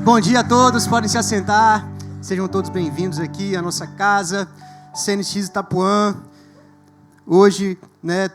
Bom dia a todos, podem se assentar. Sejam todos bem-vindos aqui à nossa casa, CNX Itapuã. Hoje,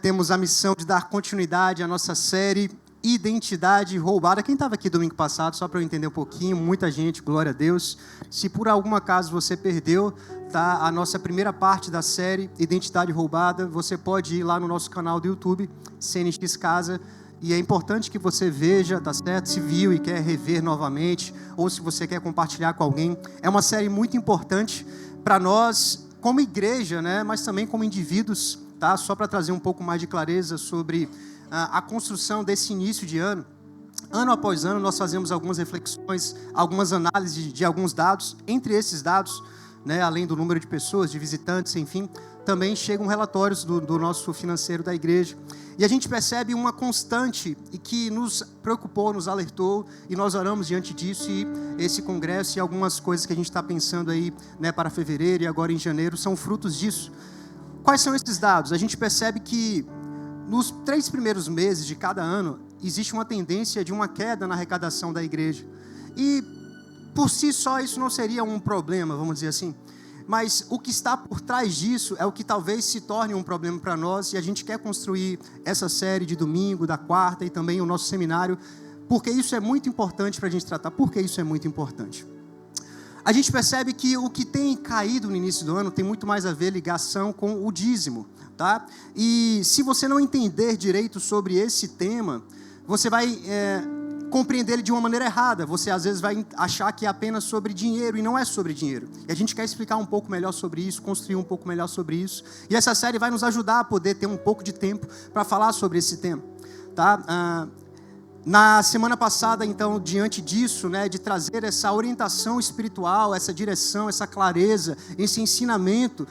temos a missão de dar continuidade à nossa série Identidade Roubada. Quem estava aqui domingo passado, só para eu entender um pouquinho, muita gente, glória a Deus. Se por algum acaso você perdeu, tá, a nossa primeira parte da série Identidade Roubada, você pode ir lá no nosso canal do YouTube, CNX Casa. E é importante que você veja, tá certo? Se viu e quer rever novamente, ou se você quer compartilhar com alguém. É uma série muito importante para nós, como igreja, mas também como indivíduos, tá? Só para trazer um pouco mais de clareza sobre a construção desse início de ano. Ano após ano, nós fazemos algumas reflexões, algumas análises de alguns dados. Entre esses dados, além do número de pessoas, de visitantes, enfim, também chegam relatórios do nosso financeiro da igreja. E a gente percebe uma constante e que nos preocupou, nos alertou, e nós oramos diante disso, e esse congresso e algumas coisas que a gente está pensando aí, para fevereiro e agora em janeiro, são frutos disso. Quais são esses dados? A gente percebe que nos 3 primeiros meses de cada ano, existe uma tendência de uma queda na arrecadação da igreja. E, por si só, isso não seria um problema, vamos dizer assim. Mas o que está por trás disso é o que talvez se torne um problema para nós, e a gente quer construir essa série de domingo, da quarta, e também o nosso seminário, porque isso é muito importante para a gente tratar. Por que isso é muito importante? A gente percebe que o que tem caído no início do ano tem muito mais a ver ligação com o dízimo, tá? E se você não entender direito sobre esse tema, você vai compreender ele de uma maneira errada. Você às vezes vai achar que é apenas sobre dinheiro, e não é sobre dinheiro. E a gente quer explicar um pouco melhor sobre isso, construir um pouco melhor sobre isso. E essa série vai nos ajudar a poder ter um pouco de tempo para falar sobre esse tema, tá? Na semana passada, então, diante disso, de trazer essa orientação espiritual, essa direção, essa clareza, esse ensinamento,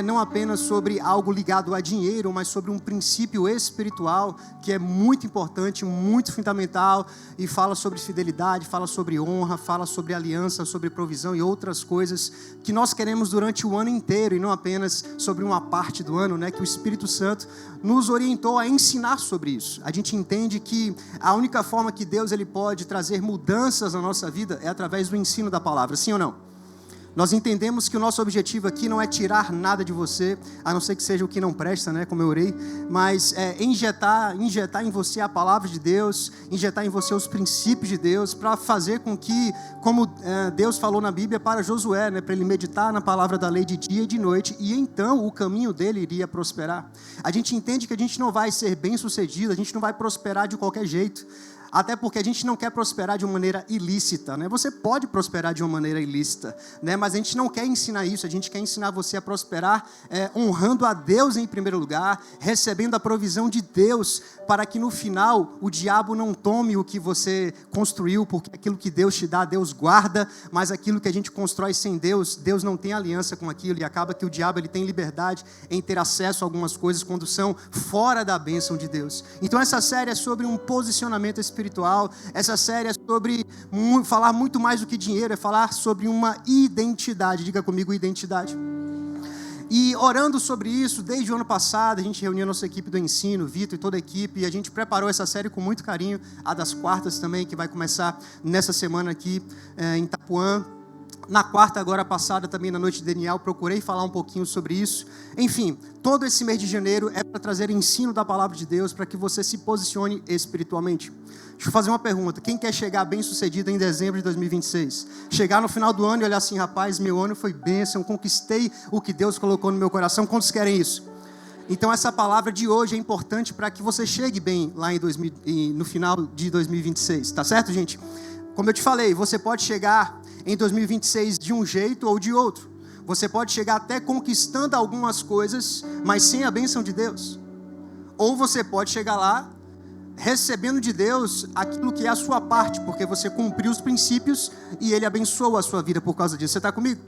não apenas sobre algo ligado a dinheiro, mas sobre um princípio espiritual que é muito importante, muito fundamental, e fala sobre fidelidade, fala sobre honra, fala sobre aliança, sobre provisão e outras coisas que nós queremos durante o ano inteiro, e não apenas sobre uma parte do ano, que o Espírito Santo nos orientou a ensinar sobre isso. A gente entende que a única forma que Deus ele pode trazer mudanças na nossa vida é através do ensino da palavra, sim ou não? Nós entendemos que o nosso objetivo aqui não é tirar nada de você, a não ser que seja o que não presta, como eu orei, mas injetar em você a palavra de Deus, injetar em você os princípios de Deus, para fazer com que, como Deus falou na Bíblia para Josué, para ele meditar na palavra da lei de dia e de noite, e então o caminho dele iria prosperar. A gente entende que a gente não vai ser bem sucedido, a gente não vai prosperar de qualquer jeito, até porque a gente não quer prosperar de uma maneira ilícita, Você pode prosperar de uma maneira ilícita, mas a gente não quer ensinar isso. A gente quer ensinar você a prosperar honrando a Deus em primeiro lugar, recebendo a provisão de Deus, para que no final o diabo não tome o que você construiu, porque aquilo que Deus te dá, Deus guarda, mas aquilo que a gente constrói sem Deus, Deus não tem aliança com aquilo, e acaba que o diabo ele tem liberdade em ter acesso a algumas coisas quando são fora da bênção de Deus. Então essa série é sobre um posicionamento espiritual. Essa série é sobre falar muito mais do que dinheiro, é falar sobre uma identidade. Diga comigo, identidade. E orando sobre isso, desde o ano passado, a gente reuniu a nossa equipe do ensino, Vitor e toda a equipe, e a gente preparou essa série com muito carinho, a das quartas também, que vai começar nessa semana aqui em Itapuã. Na quarta, agora passada, também na noite de Daniel, procurei falar um pouquinho sobre isso. Enfim, todo esse mês de janeiro é para trazer ensino da palavra de Deus, para que você se posicione espiritualmente. Deixa eu fazer uma pergunta. Quem quer chegar bem sucedido em dezembro de 2026? Chegar no final do ano e olhar assim, rapaz, meu ano foi bênção, conquistei o que Deus colocou no meu coração. Quantos querem isso? Então essa palavra de hoje é importante para que você chegue bem lá no final de 2026. Tá certo, gente? Como eu te falei, você pode chegar em 2026 de um jeito ou de outro. Você pode chegar até conquistando algumas coisas, mas sem a bênção de Deus. Ou você pode chegar lá recebendo de Deus aquilo que é a sua parte, porque você cumpriu os princípios e Ele abençoou a sua vida por causa disso. Você está comigo?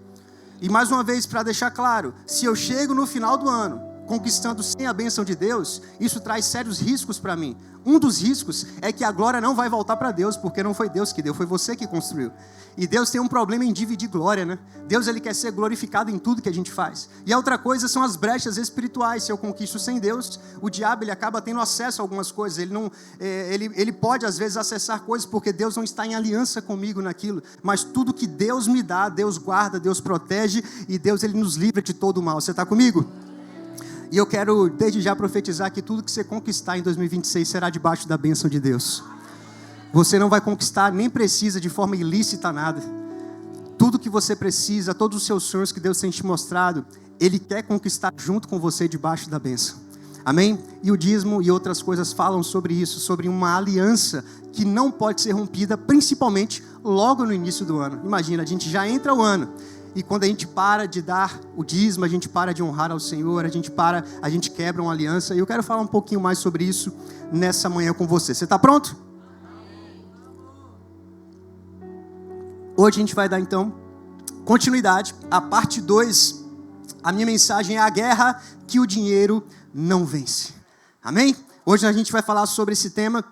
E mais uma vez, para deixar claro, se eu chego no final do ano conquistando sem a bênção de Deus, isso traz sérios riscos para mim. Um dos riscos é que a glória não vai voltar para Deus, porque não foi Deus que deu, foi você que construiu. E Deus tem um problema em dividir glória, né? Deus, ele quer ser glorificado em tudo que a gente faz. E a outra coisa são as brechas espirituais. Se eu conquisto sem Deus, o diabo, ele acaba tendo acesso a algumas coisas. Ele pode, às vezes, acessar coisas porque Deus não está em aliança comigo naquilo. Mas tudo que Deus me dá, Deus guarda, Deus protege e Deus, ele nos livra de todo o mal. Você está comigo? E eu quero, desde já, profetizar que tudo que você conquistar em 2026 será debaixo da bênção de Deus. Você não vai conquistar, nem precisa de forma ilícita nada. Tudo que você precisa, todos os seus sonhos que Deus tem te mostrado, Ele quer conquistar junto com você debaixo da bênção. Amém? E o dízimo e outras coisas falam sobre isso, sobre uma aliança que não pode ser rompida, principalmente logo no início do ano. Imagina, a gente já entra o ano. E quando a gente para de dar o dízimo, a gente para de honrar ao Senhor, a gente quebra uma aliança. E eu quero falar um pouquinho mais sobre isso nessa manhã com você. Você está pronto? Hoje a gente vai dar então continuidade à parte 2. A minha mensagem é a guerra que o dinheiro não vence. Amém? Hoje a gente vai falar sobre esse tema.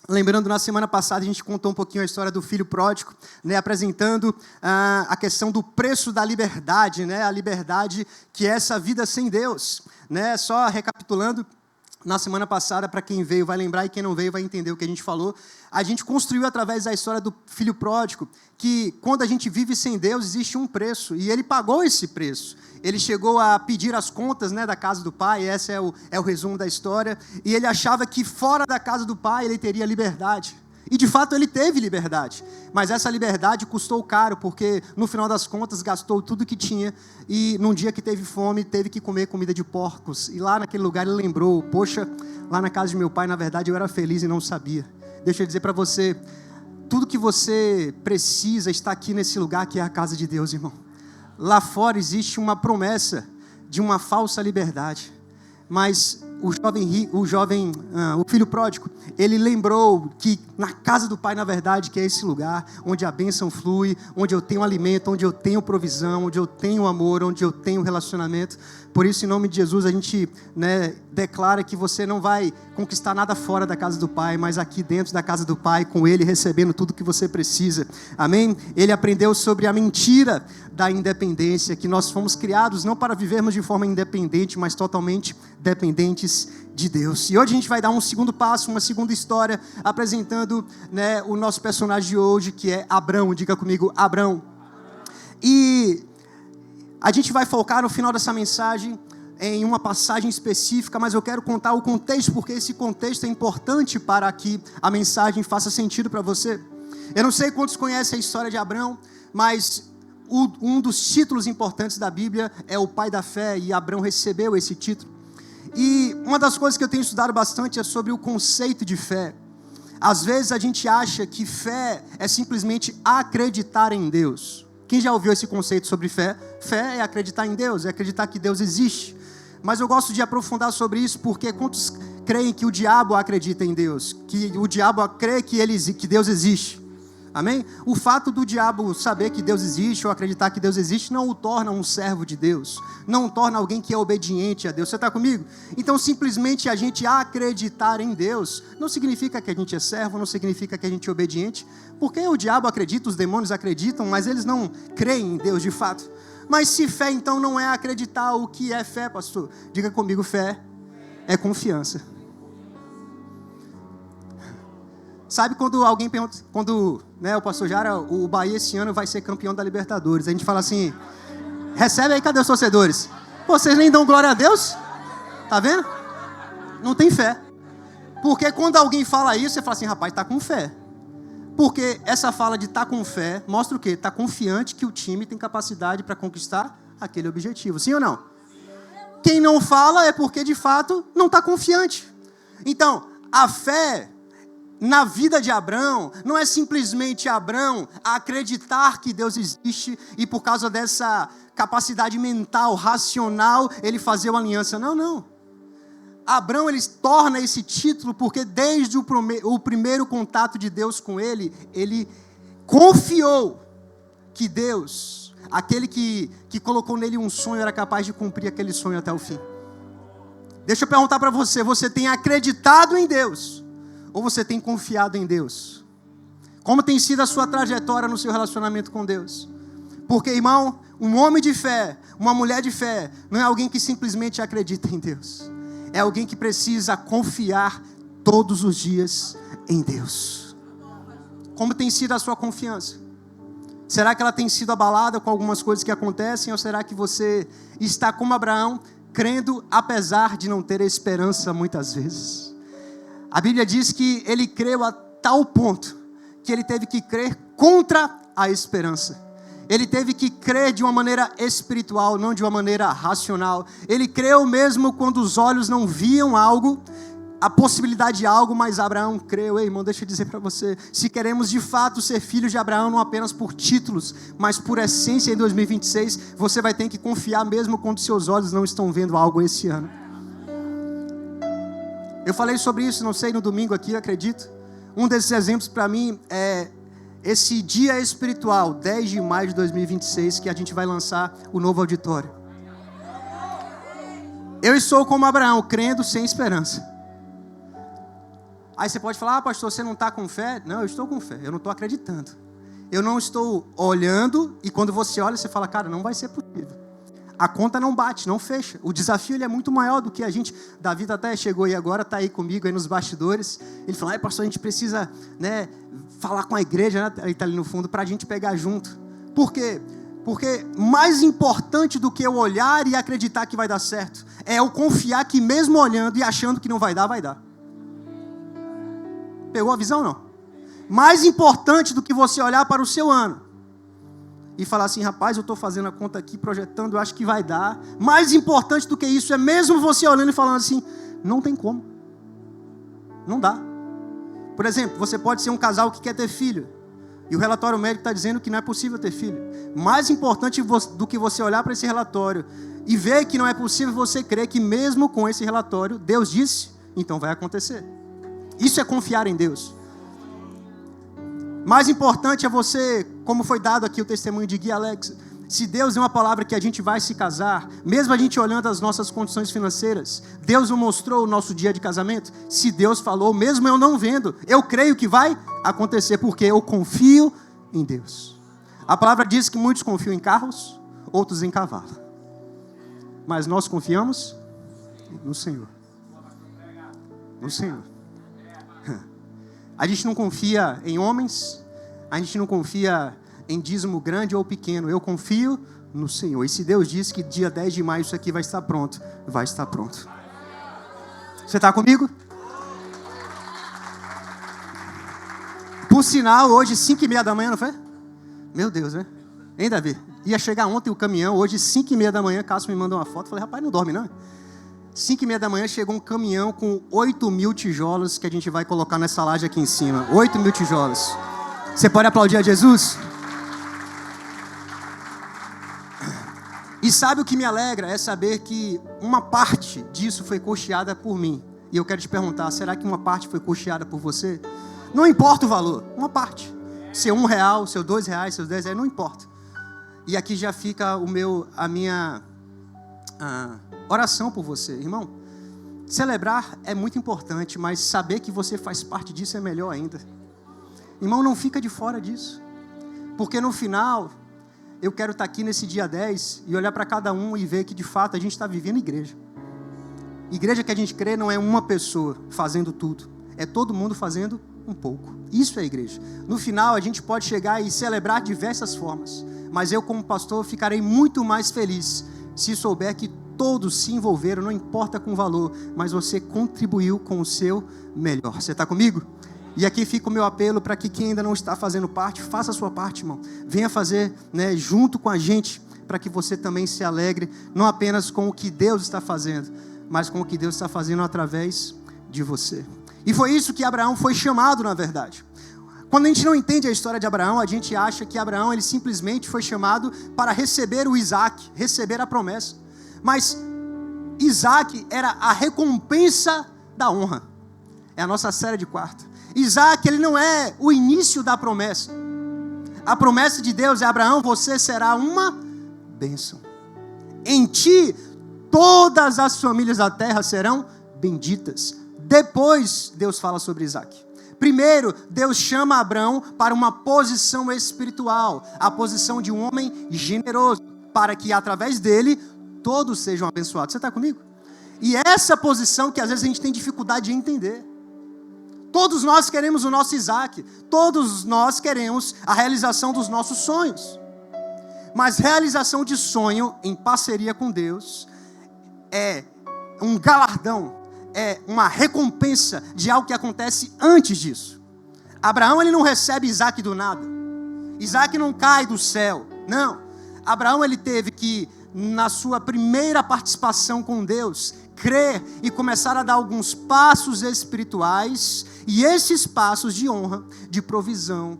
Lembrando, na semana passada a gente contou um pouquinho a história do filho pródigo, né, apresentando a questão do preço da liberdade, né, a liberdade que é essa vida sem Deus. Né, só recapitulando, na semana passada, para quem veio vai lembrar e quem não veio vai entender o que a gente falou. A gente construiu através da história do filho pródigo que quando a gente vive sem Deus existe um preço e ele pagou esse preço. Ele chegou a pedir as contas, né, da casa do pai, esse é o resumo da história, e ele achava que fora da casa do pai ele teria liberdade. E de fato ele teve liberdade, mas essa liberdade custou caro, porque no final das contas gastou tudo que tinha, e num dia que teve fome, teve que comer comida de porcos, e lá naquele lugar ele lembrou, poxa, lá na casa de meu pai, na verdade eu era feliz e não sabia. Deixa eu dizer para você, tudo que você precisa está aqui nesse lugar que é a casa de Deus, irmão. Lá fora existe uma promessa de uma falsa liberdade, mas o filho pródigo, ele lembrou que na casa do pai, na verdade, que é esse lugar onde a bênção flui, onde eu tenho alimento, onde eu tenho provisão, onde eu tenho amor, onde eu tenho relacionamento. Por isso, em nome de Jesus, a gente, né, declara que você não vai conquistar nada fora da casa do pai, mas aqui dentro da casa do pai, com ele, recebendo tudo que você precisa. Amém? Ele aprendeu sobre a mentira da independência, que nós fomos criados não para vivermos de forma independente, mas totalmente dependentes de Deus. E hoje a gente vai dar um segundo passo, uma segunda história, apresentando, né, o nosso personagem de hoje, que é Abrão. Diga comigo, Abrão. E a gente vai focar no final dessa mensagem em uma passagem específica, mas eu quero contar o contexto, porque esse contexto é importante para que a mensagem faça sentido para você. Eu não sei quantos conhecem a história de Abrão, mas um dos títulos importantes da Bíblia é o pai da fé, e Abrão recebeu esse título. E uma das coisas que eu tenho estudado bastante é sobre o conceito de fé. Às vezes a gente acha que fé é simplesmente acreditar em Deus. Quem já ouviu esse conceito sobre fé? Fé é acreditar em Deus, é acreditar que Deus existe. Mas eu gosto de aprofundar sobre isso, porque quantos creem que o diabo acredita em Deus? Que o diabo crê que Deus existe? Amém? O fato do diabo saber que Deus existe ou acreditar que Deus existe não o torna um servo de Deus. Não o torna alguém que é obediente a Deus. Você está comigo? Então, simplesmente a gente acreditar em Deus não significa que a gente é servo, não significa que a gente é obediente. Porque o diabo acredita, os demônios acreditam, mas eles não creem em Deus de fato. Mas se fé, então, não é acreditar, o que é fé, pastor? Diga comigo, fé é confiança. Sabe quando alguém pergunta, né, o pastor Jara, o Bahia esse ano vai ser campeão da Libertadores. A gente fala assim, recebe aí, cadê os torcedores? Pô, vocês nem dão glória a Deus? Tá vendo? Não tem fé. Porque quando alguém fala isso, você fala assim, rapaz, tá com fé. Porque essa fala de tá com fé, mostra o quê? Tá confiante que o time tem capacidade para conquistar aquele objetivo. Sim ou não? Quem não fala é porque, de fato, não tá confiante. Então, a fé na vida de Abrão, não é simplesmente Abrão acreditar que Deus existe e por causa dessa capacidade mental, racional, ele fazer uma aliança. Não, não. Abrão, ele torna esse título porque desde o primeiro contato de Deus com ele, ele confiou que Deus, aquele que colocou nele um sonho, era capaz de cumprir aquele sonho até o fim. Deixa eu perguntar para você, você tem acreditado em Deus? Ou você tem confiado em Deus? Como tem sido a sua trajetória no seu relacionamento com Deus? Porque, irmão, um homem de fé, uma mulher de fé, não é alguém que simplesmente acredita em Deus. É alguém que precisa confiar todos os dias em Deus. Como tem sido a sua confiança? Será que ela tem sido abalada com algumas coisas que acontecem? Ou será que você está como Abraão, crendo apesar de não ter esperança muitas vezes? A Bíblia diz que ele creu a tal ponto que ele teve que crer contra a esperança. Ele teve que crer de uma maneira espiritual, não de uma maneira racional. Ele creu mesmo quando os olhos não viam algo, a possibilidade de algo, mas Abraão creu. Ei, irmão, deixa eu dizer para você, se queremos de fato ser filhos de Abraão, não apenas por títulos, mas por essência em 2026, você vai ter que confiar mesmo quando seus olhos não estão vendo algo esse ano. Eu falei sobre isso, não sei, no domingo aqui, eu acredito. Um desses exemplos para mim é esse dia espiritual, 10 de maio de 2026, que a gente vai lançar o novo auditório. Eu estou como Abraão, crendo sem esperança. Aí você pode falar, pastor, você não está com fé? Não, eu estou com fé, eu não estou acreditando. Eu não estou olhando, e quando você olha, você fala, cara, não vai ser possível. A conta não bate, não fecha. O desafio ele é muito maior do que a gente... Davi até chegou aí agora, está aí comigo aí nos bastidores. Ele falou, pastor, a gente precisa, né, falar com a igreja, né? Ele está ali no fundo, para a gente pegar junto. Por quê? Porque mais importante do que eu olhar e acreditar que vai dar certo, é eu confiar que mesmo olhando e achando que não vai dar, vai dar. Pegou a visão, não? Mais importante do que você olhar para o seu ano e falar assim, rapaz, eu estou fazendo a conta aqui, projetando, eu acho que vai dar. Mais importante do que isso é mesmo você olhando e falando assim, não tem como. Não dá. Por exemplo, você pode ser um casal que quer ter filho, e o relatório médico está dizendo que não é possível ter filho. Mais importante do que você olhar para esse relatório e ver que não é possível, você crer que mesmo com esse relatório, Deus disse, então vai acontecer. Isso é confiar em Deus. Mais importante é você, como foi dado aqui o testemunho de Gui Alex, se Deus deu uma palavra que a gente vai se casar, mesmo a gente olhando as nossas condições financeiras, Deus não mostrou o nosso dia de casamento? Se Deus falou, mesmo eu não vendo, eu creio que vai acontecer, porque eu confio em Deus. A palavra diz que muitos confiam em carros, outros em cavalo. Mas nós confiamos no Senhor. No Senhor. A gente não confia em homens, a gente não confia em dízimo grande ou pequeno. Eu confio no Senhor. E se Deus disse que dia 10 de maio isso aqui vai estar pronto, vai estar pronto. Você está comigo? Por sinal, hoje 5h30 da manhã, não foi? Meu Deus, né? Hein, Davi? Ia chegar ontem o caminhão, hoje 5h30 da manhã, Cássio me mandou uma foto. Falei, rapaz, não dorme não? 5h30 da manhã chegou um caminhão com 8.000 tijolos que a gente vai colocar nessa laje aqui em cima. 8.000 tijolos. Você pode aplaudir a Jesus? E sabe o que me alegra? É saber que uma parte disso foi custeada por mim. E eu quero te perguntar, será que uma parte foi custeada por você? Não importa o valor, uma parte. Seu R$1, seu R$2, seus R$10, não importa. E aqui já fica a minha oração por você, irmão. Celebrar é muito importante, mas saber que você faz parte disso é melhor ainda. Irmão, não fica de fora disso. Porque no final, eu quero estar aqui nesse dia 10 e olhar para cada um e ver que de fato a gente está vivendo igreja. Igreja que a gente crê não é uma pessoa fazendo tudo. É todo mundo fazendo um pouco. Isso é igreja. No final, a gente pode chegar e celebrar de diversas formas. Mas eu, como pastor, ficarei muito mais feliz se souber que todos se envolveram, não importa com o valor, mas você contribuiu com o seu melhor. Você está comigo? E aqui fica o meu apelo para que quem ainda não está fazendo parte, faça a sua parte, irmão. Venha fazer, né, junto com a gente, para que você também se alegre, não apenas com o que Deus está fazendo, mas com o que Deus está fazendo através de você. E foi isso que Abraão foi chamado, na verdade. Quando a gente não entende a história de Abraão, a gente acha que Abraão ele simplesmente foi chamado para receber o Isaac, receber a promessa. Mas Isaac era a recompensa da honra. É a nossa série de quarta. Isaac, ele não é o início da promessa. A promessa de Deus é: Abraão, você será uma bênção. Em ti, todas as famílias da terra serão benditas. Depois, Deus fala sobre Isaac. Primeiro, Deus chama Abraão para uma posição espiritual, a posição de um homem generoso, para que através dele todos sejam abençoados. Você está comigo? E essa posição que às vezes a gente tem dificuldade de entender. Todos nós queremos o nosso Isaac, todos nós queremos a realização dos nossos sonhos. Mas realização de sonho em parceria com Deus é um galardão, é uma recompensa de algo que acontece antes disso. Abraão, ele não recebe Isaac do nada. Isaac não cai do céu, não. Abraão, ele teve que, na sua primeira participação com Deus, crer e começar a dar alguns passos espirituais, e esses passos de honra, de provisão,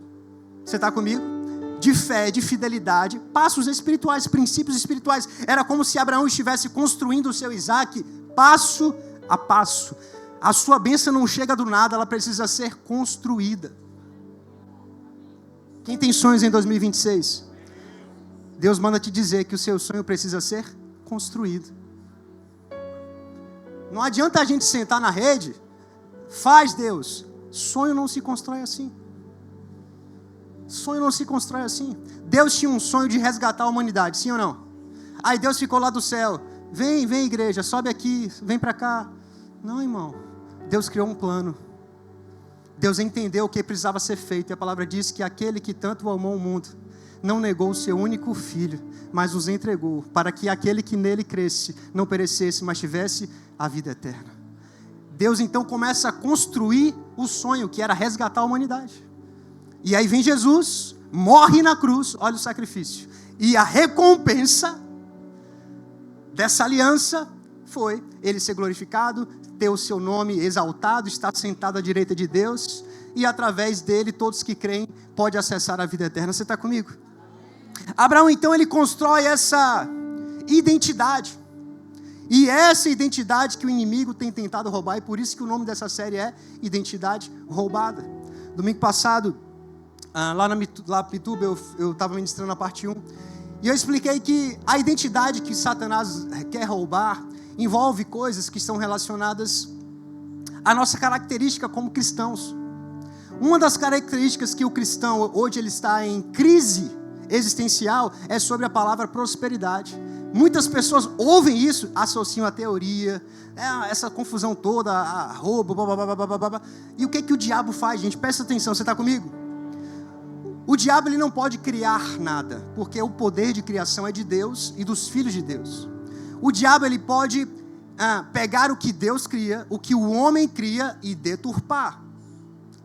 você está comigo? De fé, de fidelidade, passos espirituais, princípios espirituais. Era como se Abraão estivesse construindo o seu Isaac passo a passo. A sua bênção não chega do nada, ela precisa ser construída. Quem tem sonhos em 2026? Deus manda te dizer que o seu sonho precisa ser construído. Não adianta a gente sentar na rede, faz Deus. Sonho não se constrói assim. Sonho não se constrói assim. Deus tinha um sonho de resgatar a humanidade, sim ou não? Aí Deus ficou lá do céu. Vem igreja, sobe aqui, vem para cá. Não, irmão. Deus criou um plano. Deus entendeu o que precisava ser feito. E a palavra diz que aquele que tanto amou o mundo não negou o seu único filho, mas os entregou, para que aquele que nele cresce não perecesse, mas tivesse a vida eterna. Deus então começa a construir o sonho, que era resgatar a humanidade. E aí vem Jesus, morre na cruz, olha o sacrifício. E a recompensa dessa aliança foi ele ser glorificado, ter o seu nome exaltado, estar sentado à direita de Deus, e através dele, todos que creem, podem acessar a vida eterna. Você está comigo? Abraão, então, ele constrói essa identidade. E essa identidade que o inimigo tem tentado roubar, e por isso que o nome dessa série é Identidade Roubada. Domingo passado, lá na Pituba, eu estava ministrando a parte 1, e eu expliquei que a identidade que Satanás quer roubar envolve coisas que estão relacionadas à nossa característica como cristãos. Uma das características que o cristão, hoje ele está em crise existencial, é sobre a palavra prosperidade. Muitas pessoas ouvem isso, associam a teoria, essa confusão toda, a roubo, blá. E o que o diabo faz, gente? Presta atenção, você está comigo? O diabo, ele não pode criar nada, porque o poder de criação é de Deus e dos filhos de Deus. O diabo, ele pode pegar o que Deus cria, o que o homem cria e deturpar,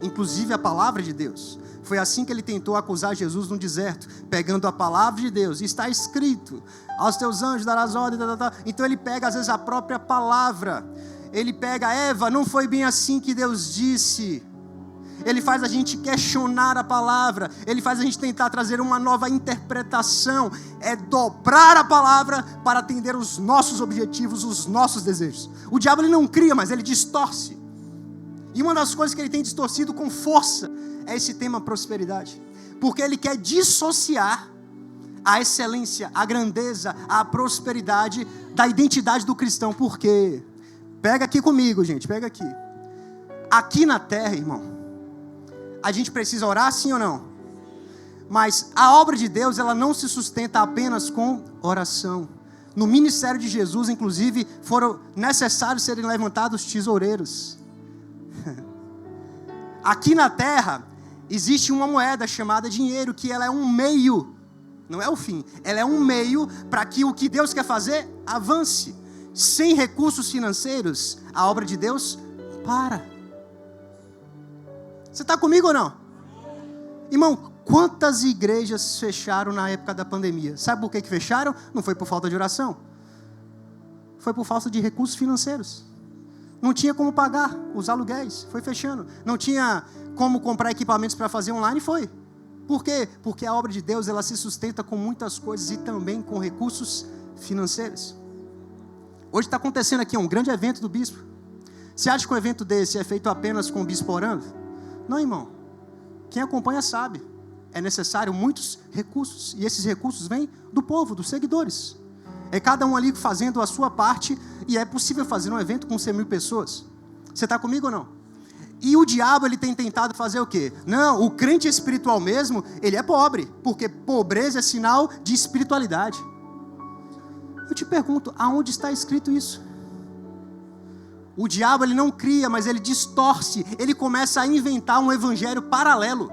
inclusive a palavra de Deus. Foi assim que ele tentou acusar Jesus no deserto, pegando a palavra de Deus. Está escrito, aos teus anjos darás ordem, Então ele pega às vezes a própria palavra. Ele pega, Eva, não foi bem assim que Deus disse. Ele faz a gente questionar a palavra. Ele faz a gente tentar trazer uma nova interpretação. É dobrar a palavra para atender os nossos objetivos, os nossos desejos. O diabo, ele não cria, mas ele distorce. E uma das coisas que ele tem distorcido com força é esse tema prosperidade. Porque ele quer dissociar a excelência, a grandeza, a prosperidade da identidade do cristão. Por quê? Pega aqui comigo, gente, pega aqui. Aqui na terra, irmão, a gente precisa orar, sim ou não? Mas a obra de Deus, ela não se sustenta apenas com oração. No ministério de Jesus, inclusive, foram necessários serem levantados tesoureiros. Aqui na terra, existe uma moeda chamada dinheiro, que ela é um meio, não é o fim. Ela é um meio para que o que Deus quer fazer avance. Sem recursos financeiros, a obra de Deus para. Você está comigo ou não? Irmão, quantas igrejas fecharam na época da pandemia? Sabe por que fecharam? Não foi por falta de oração. Foi por falta de recursos financeiros. Não tinha como pagar os aluguéis, foi fechando. Não tinha como comprar equipamentos para fazer online, foi. Por quê? Porque a obra de Deus, ela se sustenta com muitas coisas e também com recursos financeiros. Hoje está acontecendo aqui um grande evento do bispo. Você acha que um evento desse é feito apenas com o bispo orando? Não, irmão. Quem acompanha sabe. É necessário muitos recursos. E esses recursos vêm do povo, dos seguidores. É cada um ali fazendo a sua parte, e é possível fazer um evento com 100.000 pessoas. Você está comigo ou não? E o diabo, ele tem tentado fazer o quê? Não, o crente espiritual mesmo, ele é pobre, porque pobreza é sinal de espiritualidade. Eu te pergunto, aonde está escrito isso? O diabo, ele não cria, mas ele distorce, ele começa a inventar um evangelho paralelo.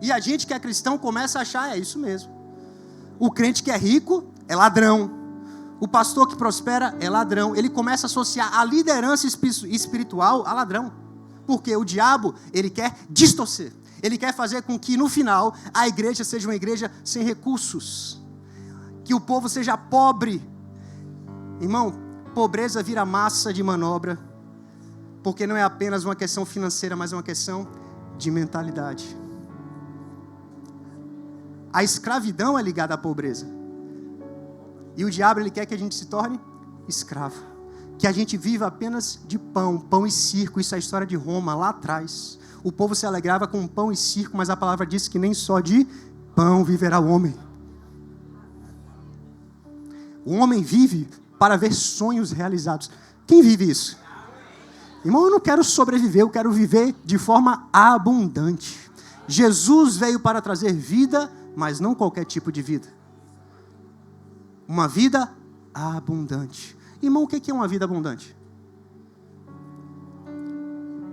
E a gente que é cristão começa a achar, é isso mesmo. O crente que é rico é ladrão. O pastor que prospera é ladrão. Ele começa a associar a liderança espiritual a ladrão. Porque o diabo, ele quer distorcer. Ele quer fazer com que no final a igreja seja uma igreja sem recursos. Que o povo seja pobre. Irmão, pobreza vira massa de manobra. Porque não é apenas uma questão financeira, mas uma questão de mentalidade. A escravidão é ligada à pobreza. E o diabo, ele quer que a gente se torne escravo. Que a gente viva apenas de pão, pão e circo. Isso é a história de Roma, lá atrás. O povo se alegrava com pão e circo, mas a palavra diz que nem só de pão viverá o homem. O homem vive para ver sonhos realizados. Quem vive isso? Irmão, eu não quero sobreviver, eu quero viver de forma abundante. Jesus veio para trazer vida, mas não qualquer tipo de vida. Uma vida abundante. Irmão, o que é uma vida abundante?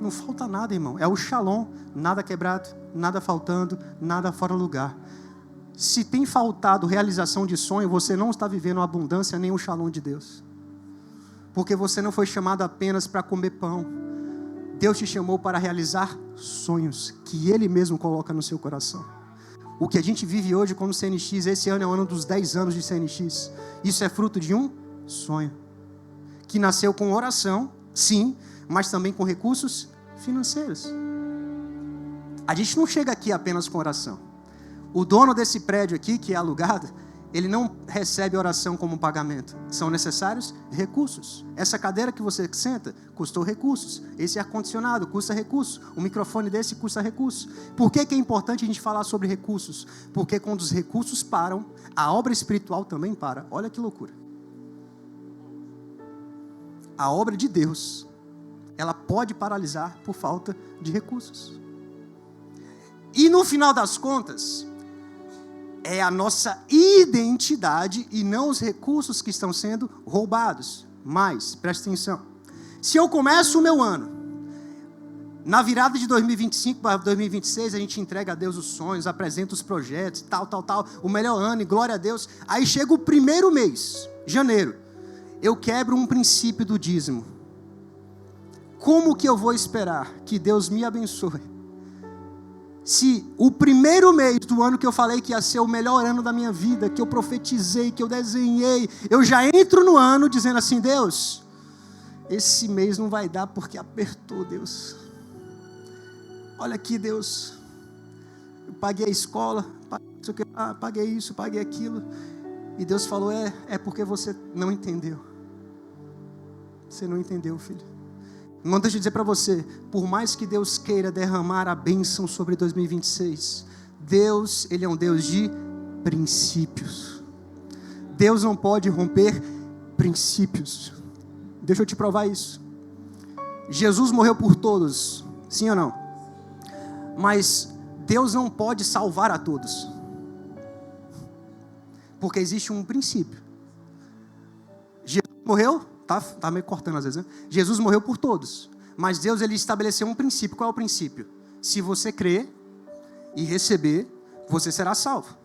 Não falta nada, irmão. É o shalom. Nada quebrado, nada faltando, nada fora do lugar. Se tem faltado realização de sonho, você não está vivendo a abundância nem o shalom de Deus. Porque você não foi chamado apenas para comer pão. Deus te chamou para realizar sonhos que Ele mesmo coloca no seu coração. O que a gente vive hoje como CNX, esse ano é o ano dos 10 anos de CNX. Isso é fruto de um sonho. Que nasceu com oração, sim, mas também com recursos financeiros. A gente não chega aqui apenas com oração. O dono desse prédio aqui, que é alugado, ele não recebe oração como pagamento. São necessários recursos. Essa cadeira que você senta custou recursos. Esse ar-condicionado custa recursos. O microfone desse custa recursos. Por que é importante a gente falar sobre recursos? Porque quando os recursos param, a obra espiritual também para. Olha que loucura. A obra de Deus, ela pode paralisar por falta de recursos. E no final das contas, é a nossa identidade e não os recursos que estão sendo roubados. Mas, presta atenção, se eu começo o meu ano, na virada de 2025 para 2026, a gente entrega a Deus os sonhos, apresenta os projetos, tal, o melhor ano, e glória a Deus. Aí chega o primeiro mês, janeiro, eu quebro um princípio do dízimo. Como que eu vou esperar que Deus me abençoe se o primeiro mês do ano que eu falei que ia ser o melhor ano da minha vida, que eu profetizei, que eu desenhei, eu já entro no ano dizendo assim: Deus, esse mês não vai dar porque apertou, Deus. Olha aqui, Deus, eu paguei a escola, paguei isso, paguei aquilo. E Deus falou: é porque você não entendeu. Você não entendeu, filho. Não deixa eu dizer para você, por mais que Deus queira derramar a bênção sobre 2026, Deus, Ele é um Deus de princípios. Deus não pode romper princípios. Deixa eu te provar isso. Jesus morreu por todos, sim ou não? Mas Deus não pode salvar a todos. Porque existe um princípio. Jesus morreu, tá meio cortando às vezes, né? Jesus morreu por todos. Mas Deus, Ele estabeleceu um princípio. Qual é o princípio? Se você crer e receber, você será salvo.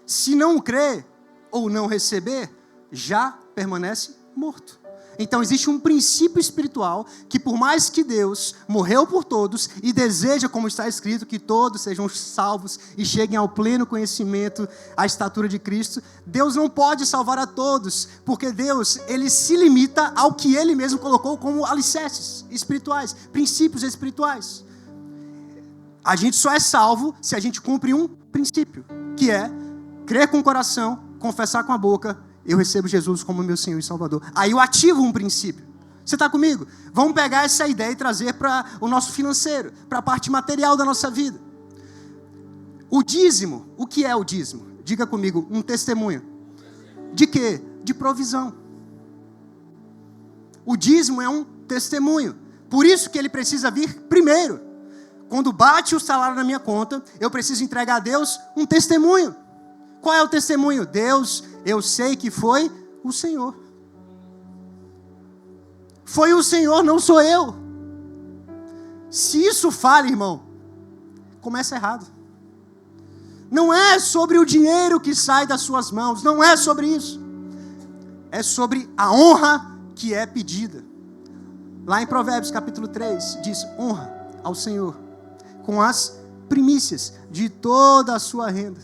Se não crer ou não receber, já permanece morto. Então existe um princípio espiritual que, por mais que Deus morreu por todos e deseja, como está escrito, que todos sejam salvos e cheguem ao pleno conhecimento, à estatura de Cristo, Deus não pode salvar a todos, porque Deus, Ele se limita ao que Ele mesmo colocou como alicerces espirituais, princípios espirituais. A gente só é salvo se a gente cumpre um princípio, que é crer com o coração, confessar com a boca: eu recebo Jesus como meu Senhor e Salvador. Aí eu ativo um princípio. Você está comigo? Vamos pegar essa ideia e trazer para o nosso financeiro, para a parte material da nossa vida. O dízimo, o que é o dízimo? Diga comigo, um testemunho. De quê? de provisão. O dízimo é um testemunho. Por isso que ele precisa vir primeiro. Quando bate o salário na minha conta, eu preciso entregar a Deus um testemunho. Qual é o testemunho? Deus, eu sei que foi o Senhor. Foi o Senhor, não sou eu. Se isso falha, irmão, começa errado. Não é sobre o dinheiro que sai das suas mãos, não é sobre isso. É sobre a honra que é pedida. Lá em Provérbios capítulo 3, diz: honra ao Senhor com as primícias de toda a sua renda.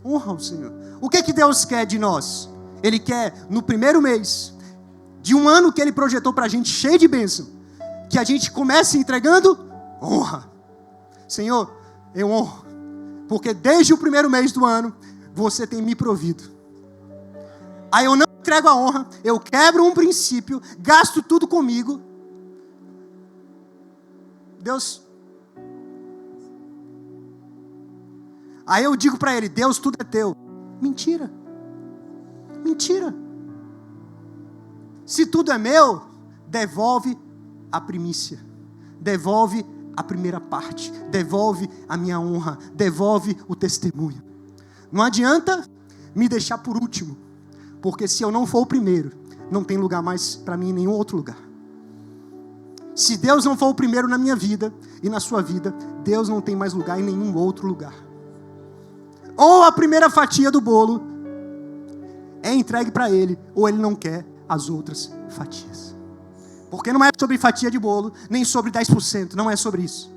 Honra ao Senhor. O que Deus quer de nós? Ele quer, no primeiro mês de um ano que Ele projetou para a gente, cheio de bênção, que a gente comece entregando honra. Senhor, eu honro, porque desde o primeiro mês do ano, você tem me provido. Aí eu não entrego a honra, eu quebro um princípio, gasto tudo comigo. Deus... Aí eu digo para Ele: Deus, tudo é teu. Mentira. Mentira. Se tudo é meu, devolve a primícia. Devolve a primeira parte. Devolve a minha honra. Devolve o testemunho. Não adianta me deixar por último. Porque se eu não for o primeiro, não tem lugar mais para mim em nenhum outro lugar. Se Deus não for o primeiro na minha vida e na sua vida, Deus não tem mais lugar em nenhum outro lugar. Ou a primeira fatia do bolo é entregue para Ele, ou Ele não quer as outras fatias. Porque não é sobre fatia de bolo, nem sobre 10%, não é sobre isso.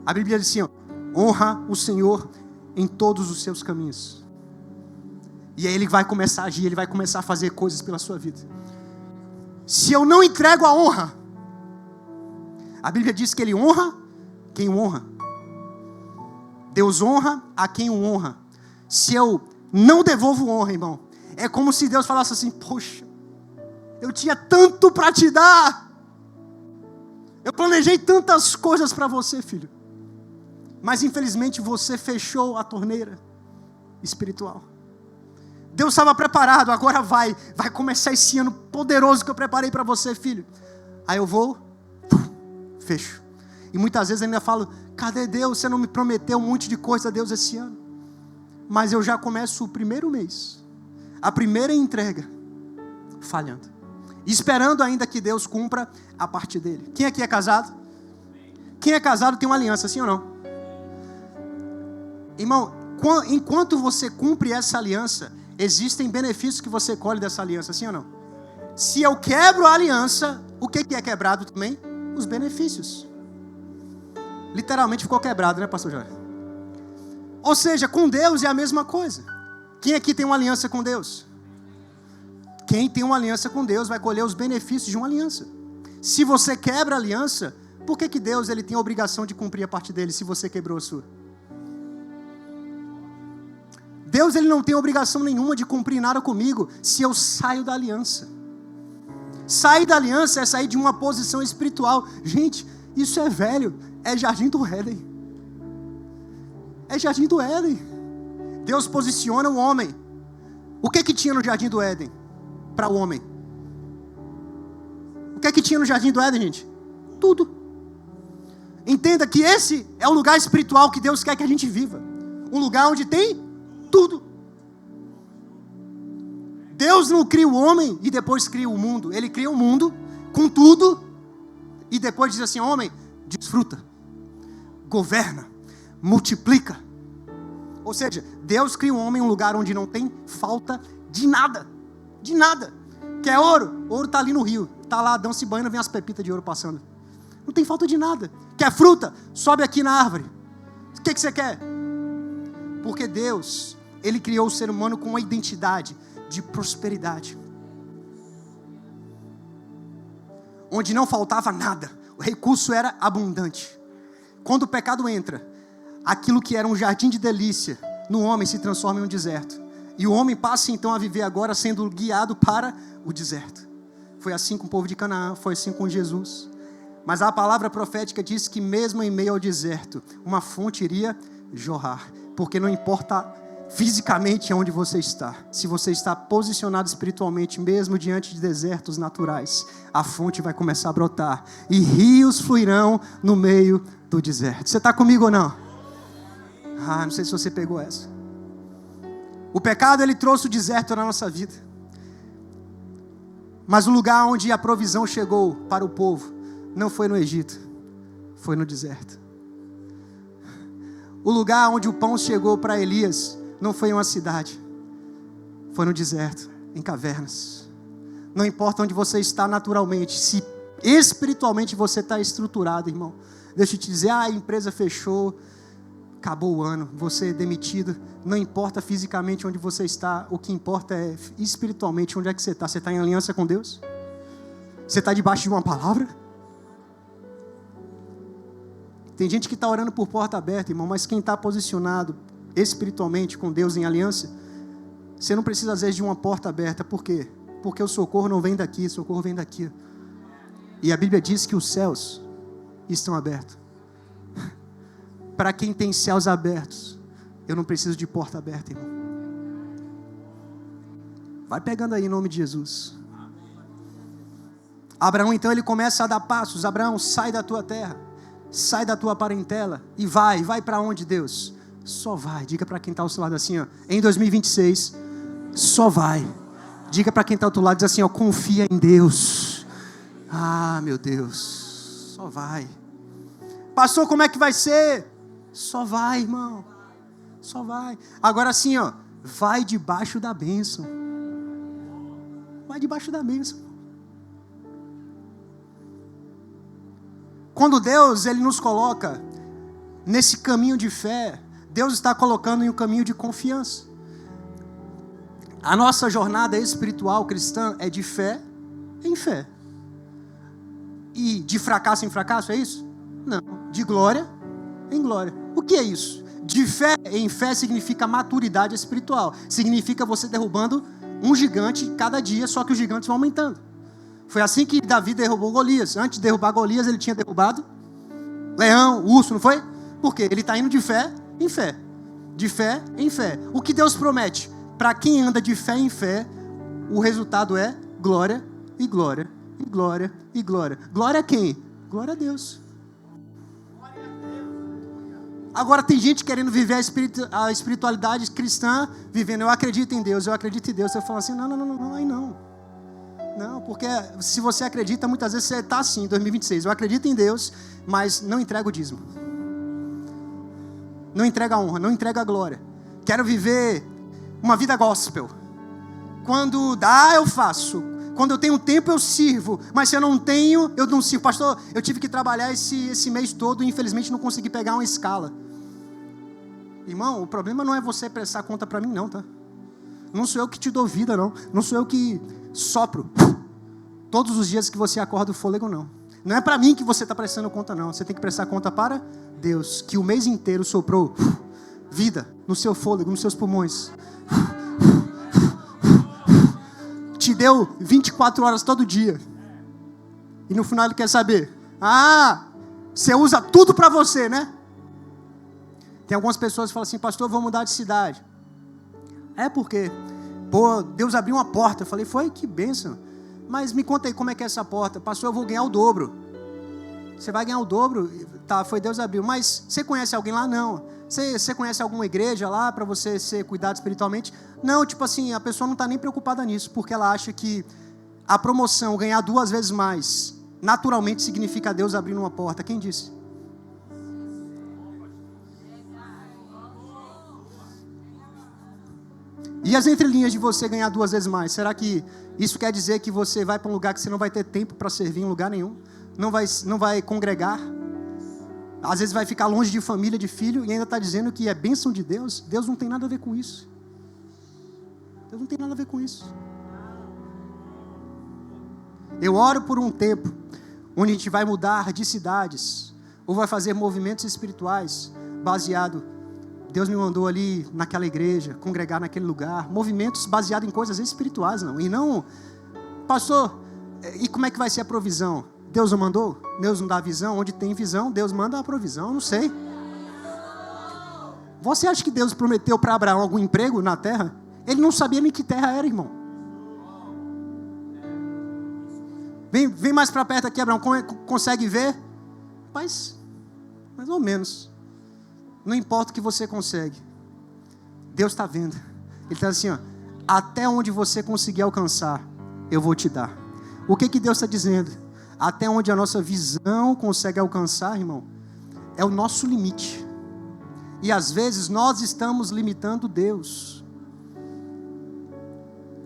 A Bíblia diz assim: ó, honra o Senhor em todos os seus caminhos. E aí Ele vai começar a agir, Ele vai começar a fazer coisas pela sua vida. Se eu não entrego a honra, a Bíblia diz que Ele honra quem o honra. Deus honra a quem o honra. Se eu não devolvo honra, irmão, é como se Deus falasse assim: poxa, eu tinha tanto para te dar. Eu planejei tantas coisas para você, filho. Mas infelizmente você fechou a torneira espiritual. Deus estava preparado, agora vai começar esse ano poderoso que eu preparei para você, filho. Aí eu vou, fecho. E muitas vezes eu ainda falo: cadê Deus? Você não me prometeu um monte de coisa a Deus esse ano. Mas eu já começo o primeiro mês, a primeira entrega, falhando. Esperando ainda que Deus cumpra a parte dele. Quem aqui é casado? Quem é casado tem uma aliança, sim ou não? Irmão, enquanto você cumpre essa aliança, existem benefícios que você colhe dessa aliança, sim ou não? Se eu quebro a aliança, o que é quebrado também? Os benefícios. Literalmente ficou quebrado, né, pastor Jorge? Ou seja, com Deus é a mesma coisa. Quem aqui tem uma aliança com Deus? Quem tem uma aliança com Deus vai colher os benefícios de uma aliança. Se você quebra a aliança, por que Deus ele tem a obrigação de cumprir a parte dele se você quebrou a sua? Deus ele não tem obrigação nenhuma de cumprir nada comigo se eu saio da aliança. Sair da aliança é sair de uma posição espiritual. Gente, isso é velho. É Jardim do Éden. É Jardim do Éden. Deus posiciona o homem. O que tinha no Jardim do Éden para o homem? O que tinha no Jardim do Éden, gente? Tudo. Entenda que esse é o lugar espiritual que Deus quer que a gente viva. Um lugar onde tem tudo. Deus não cria o homem e depois cria o mundo. Ele cria o mundo com tudo e depois diz assim: homem, desfruta, governa, multiplica. Ou seja, Deus cria o homem em um lugar onde não tem falta de nada. De nada. Quer ouro? Ouro está ali no rio. Está lá, Adão-se banhando, vem as pepitas de ouro passando. Não tem falta de nada. Quer fruta? Sobe aqui na árvore. O que você quer? Porque Deus, Ele criou o ser humano com uma identidade de prosperidade. Onde não faltava nada. O recurso era abundante. Quando o pecado entra, aquilo que era um jardim de delícia, no homem se transforma em um deserto. E o homem passa então a viver agora sendo guiado para o deserto. Foi assim com o povo de Canaã, foi assim com Jesus. Mas a palavra profética diz que mesmo em meio ao deserto, uma fonte iria jorrar. Porque não importa fisicamente onde você está. Se você está posicionado espiritualmente, mesmo diante de desertos naturais, a fonte vai começar a brotar e rios fluirão no meio do deserto. Você está comigo ou não? Não sei se você pegou essa. O pecado, ele trouxe o deserto na nossa vida. Mas o lugar onde a provisão chegou para o povo não foi no Egito, foi no deserto. O lugar onde o pão chegou para Elias não foi em uma cidade, foi no deserto, em cavernas. Não importa onde você está naturalmente, se espiritualmente você está estruturado, irmão. Deixa eu te dizer, a empresa fechou, acabou o ano, você é demitido. Não importa fisicamente onde você está, o que importa é espiritualmente onde é que você está. Você está em aliança com Deus? Você está debaixo de uma palavra? Tem gente que está orando por porta aberta, irmão, mas quem está posicionado espiritualmente com Deus em aliança, você não precisa às vezes de uma porta aberta. Por quê? Porque o socorro não vem daqui, o socorro vem daqui. E a Bíblia diz que os céus estão abertos. Para quem tem céus abertos, eu não preciso de porta aberta, irmão. Vai pegando aí em nome de Jesus. Abraão, então, ele começa a dar passos. Abraão, sai da tua terra, sai da tua parentela e vai para onde, Deus? Só vai. Diga para quem está ao seu lado assim, ó, em 2026, só vai. Diga para quem está ao outro lado, diz assim, ó, confia em Deus. Meu Deus, só vai. Pastor, como é que vai ser? Só vai, irmão. Só vai. Agora assim, ó, vai debaixo da bênção. Vai debaixo da bênção. Quando Deus, ele nos coloca nesse caminho de fé, Deus está colocando em um caminho de confiança. A nossa jornada espiritual cristã é de fé em fé. E de fracasso em fracasso, é isso? Não. De glória em glória. O que é isso? De fé em fé significa maturidade espiritual. Significa você derrubando um gigante cada dia, só que os gigantes vão aumentando. Foi assim que Davi derrubou Golias. Antes de derrubar Golias, ele tinha derrubado leão, urso, não foi? Por quê? Ele está indo de fé em fé. De fé em fé. O que Deus promete? Para quem anda de fé em fé, o resultado é glória e glória e glória e glória. Glória a quem? Glória a Deus. Agora tem gente querendo viver a espiritualidade cristã, vivendo, eu acredito em Deus, eu acredito em Deus. Você fala assim, não, aí não. Não, porque se você acredita, muitas vezes você está assim, em 2026. Eu acredito em Deus, mas não entrega o dízimo. Não entrega a honra, não entrega a glória. Quero viver uma vida gospel. Quando dá, eu faço. Quando eu tenho tempo, eu sirvo. Mas se eu não tenho, eu não sirvo. Pastor, eu tive que trabalhar esse mês todo e infelizmente não consegui pegar uma escala. Irmão, o problema não é você prestar conta para mim, não, tá? Não sou eu que te dou vida, não. Não sou eu que sopro todos os dias que você acorda o fôlego, não. Não é para mim que você está prestando conta, não. Você tem que prestar conta para Deus, que o mês inteiro soprou vida no seu fôlego, nos seus pulmões. Te deu 24 horas todo dia. E no final ele quer saber. Você usa tudo para você, né? Tem algumas pessoas que falam assim, pastor, vou mudar de cidade. É porque, Deus abriu uma porta. Eu falei, foi? Que bênção. Mas me conta aí como é que é essa porta. Pastor, eu vou ganhar o dobro. Você vai ganhar o dobro? Tá, foi Deus abriu. Mas você conhece alguém lá? Não. Você conhece alguma igreja lá para você ser cuidado espiritualmente? Não, tipo assim, a pessoa não está nem preocupada nisso, porque ela acha que a promoção, ganhar 2 vezes mais, naturalmente significa Deus abrindo uma porta. Quem disse? E as entrelinhas de você ganhar 2 vezes mais? Será que isso quer dizer que você vai para um lugar que você não vai ter tempo para servir em lugar nenhum? Não vai congregar? Às vezes vai ficar longe de família, de filho, e ainda está dizendo que é bênção de Deus? Deus não tem nada a ver com isso. Deus não tem nada a ver com isso. Eu oro por um tempo onde a gente vai mudar de cidades, ou vai fazer movimentos espirituais baseado. Deus me mandou ali naquela igreja, congregar naquele lugar, movimentos baseados em coisas espirituais, não. E não, pastor, e como é que vai ser a provisão? Deus não mandou? Deus não dá visão? Onde tem visão, Deus manda a provisão, eu não sei. Você acha que Deus prometeu para Abraão algum emprego na terra? Ele não sabia nem que terra era, irmão. Vem mais para perto aqui, Abraão. Consegue ver? Mas, mais ou menos. Não importa o que você consegue. Deus está vendo. Ele está assim, ó, até onde você conseguir alcançar, eu vou te dar. O que Deus está dizendo? Até onde a nossa visão consegue alcançar, irmão, é o nosso limite. E às vezes nós estamos limitando Deus.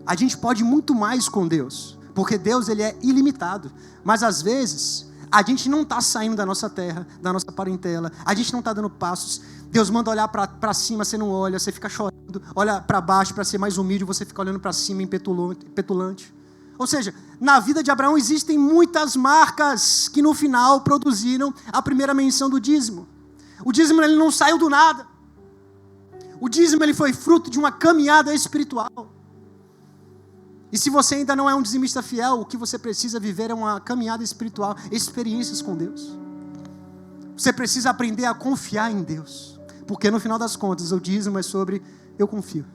A gente pode muito mais com Deus, porque Deus ele é ilimitado. Mas às vezes a gente não está saindo da nossa terra, da nossa parentela. A gente não está dando passos. Deus manda olhar para cima, você não olha, você fica chorando. Olha para baixo para ser mais humilde, você fica olhando para cima, petulante. Ou seja, na vida de Abraão existem muitas marcas que no final produziram a primeira menção do dízimo. O dízimo ele não saiu do nada. O dízimo ele foi fruto de uma caminhada espiritual. E se você ainda não é um dizimista fiel, o que você precisa viver é uma caminhada espiritual, experiências com Deus. Você precisa aprender a confiar em Deus. Porque no final das contas, o dízimo é sobre eu confio.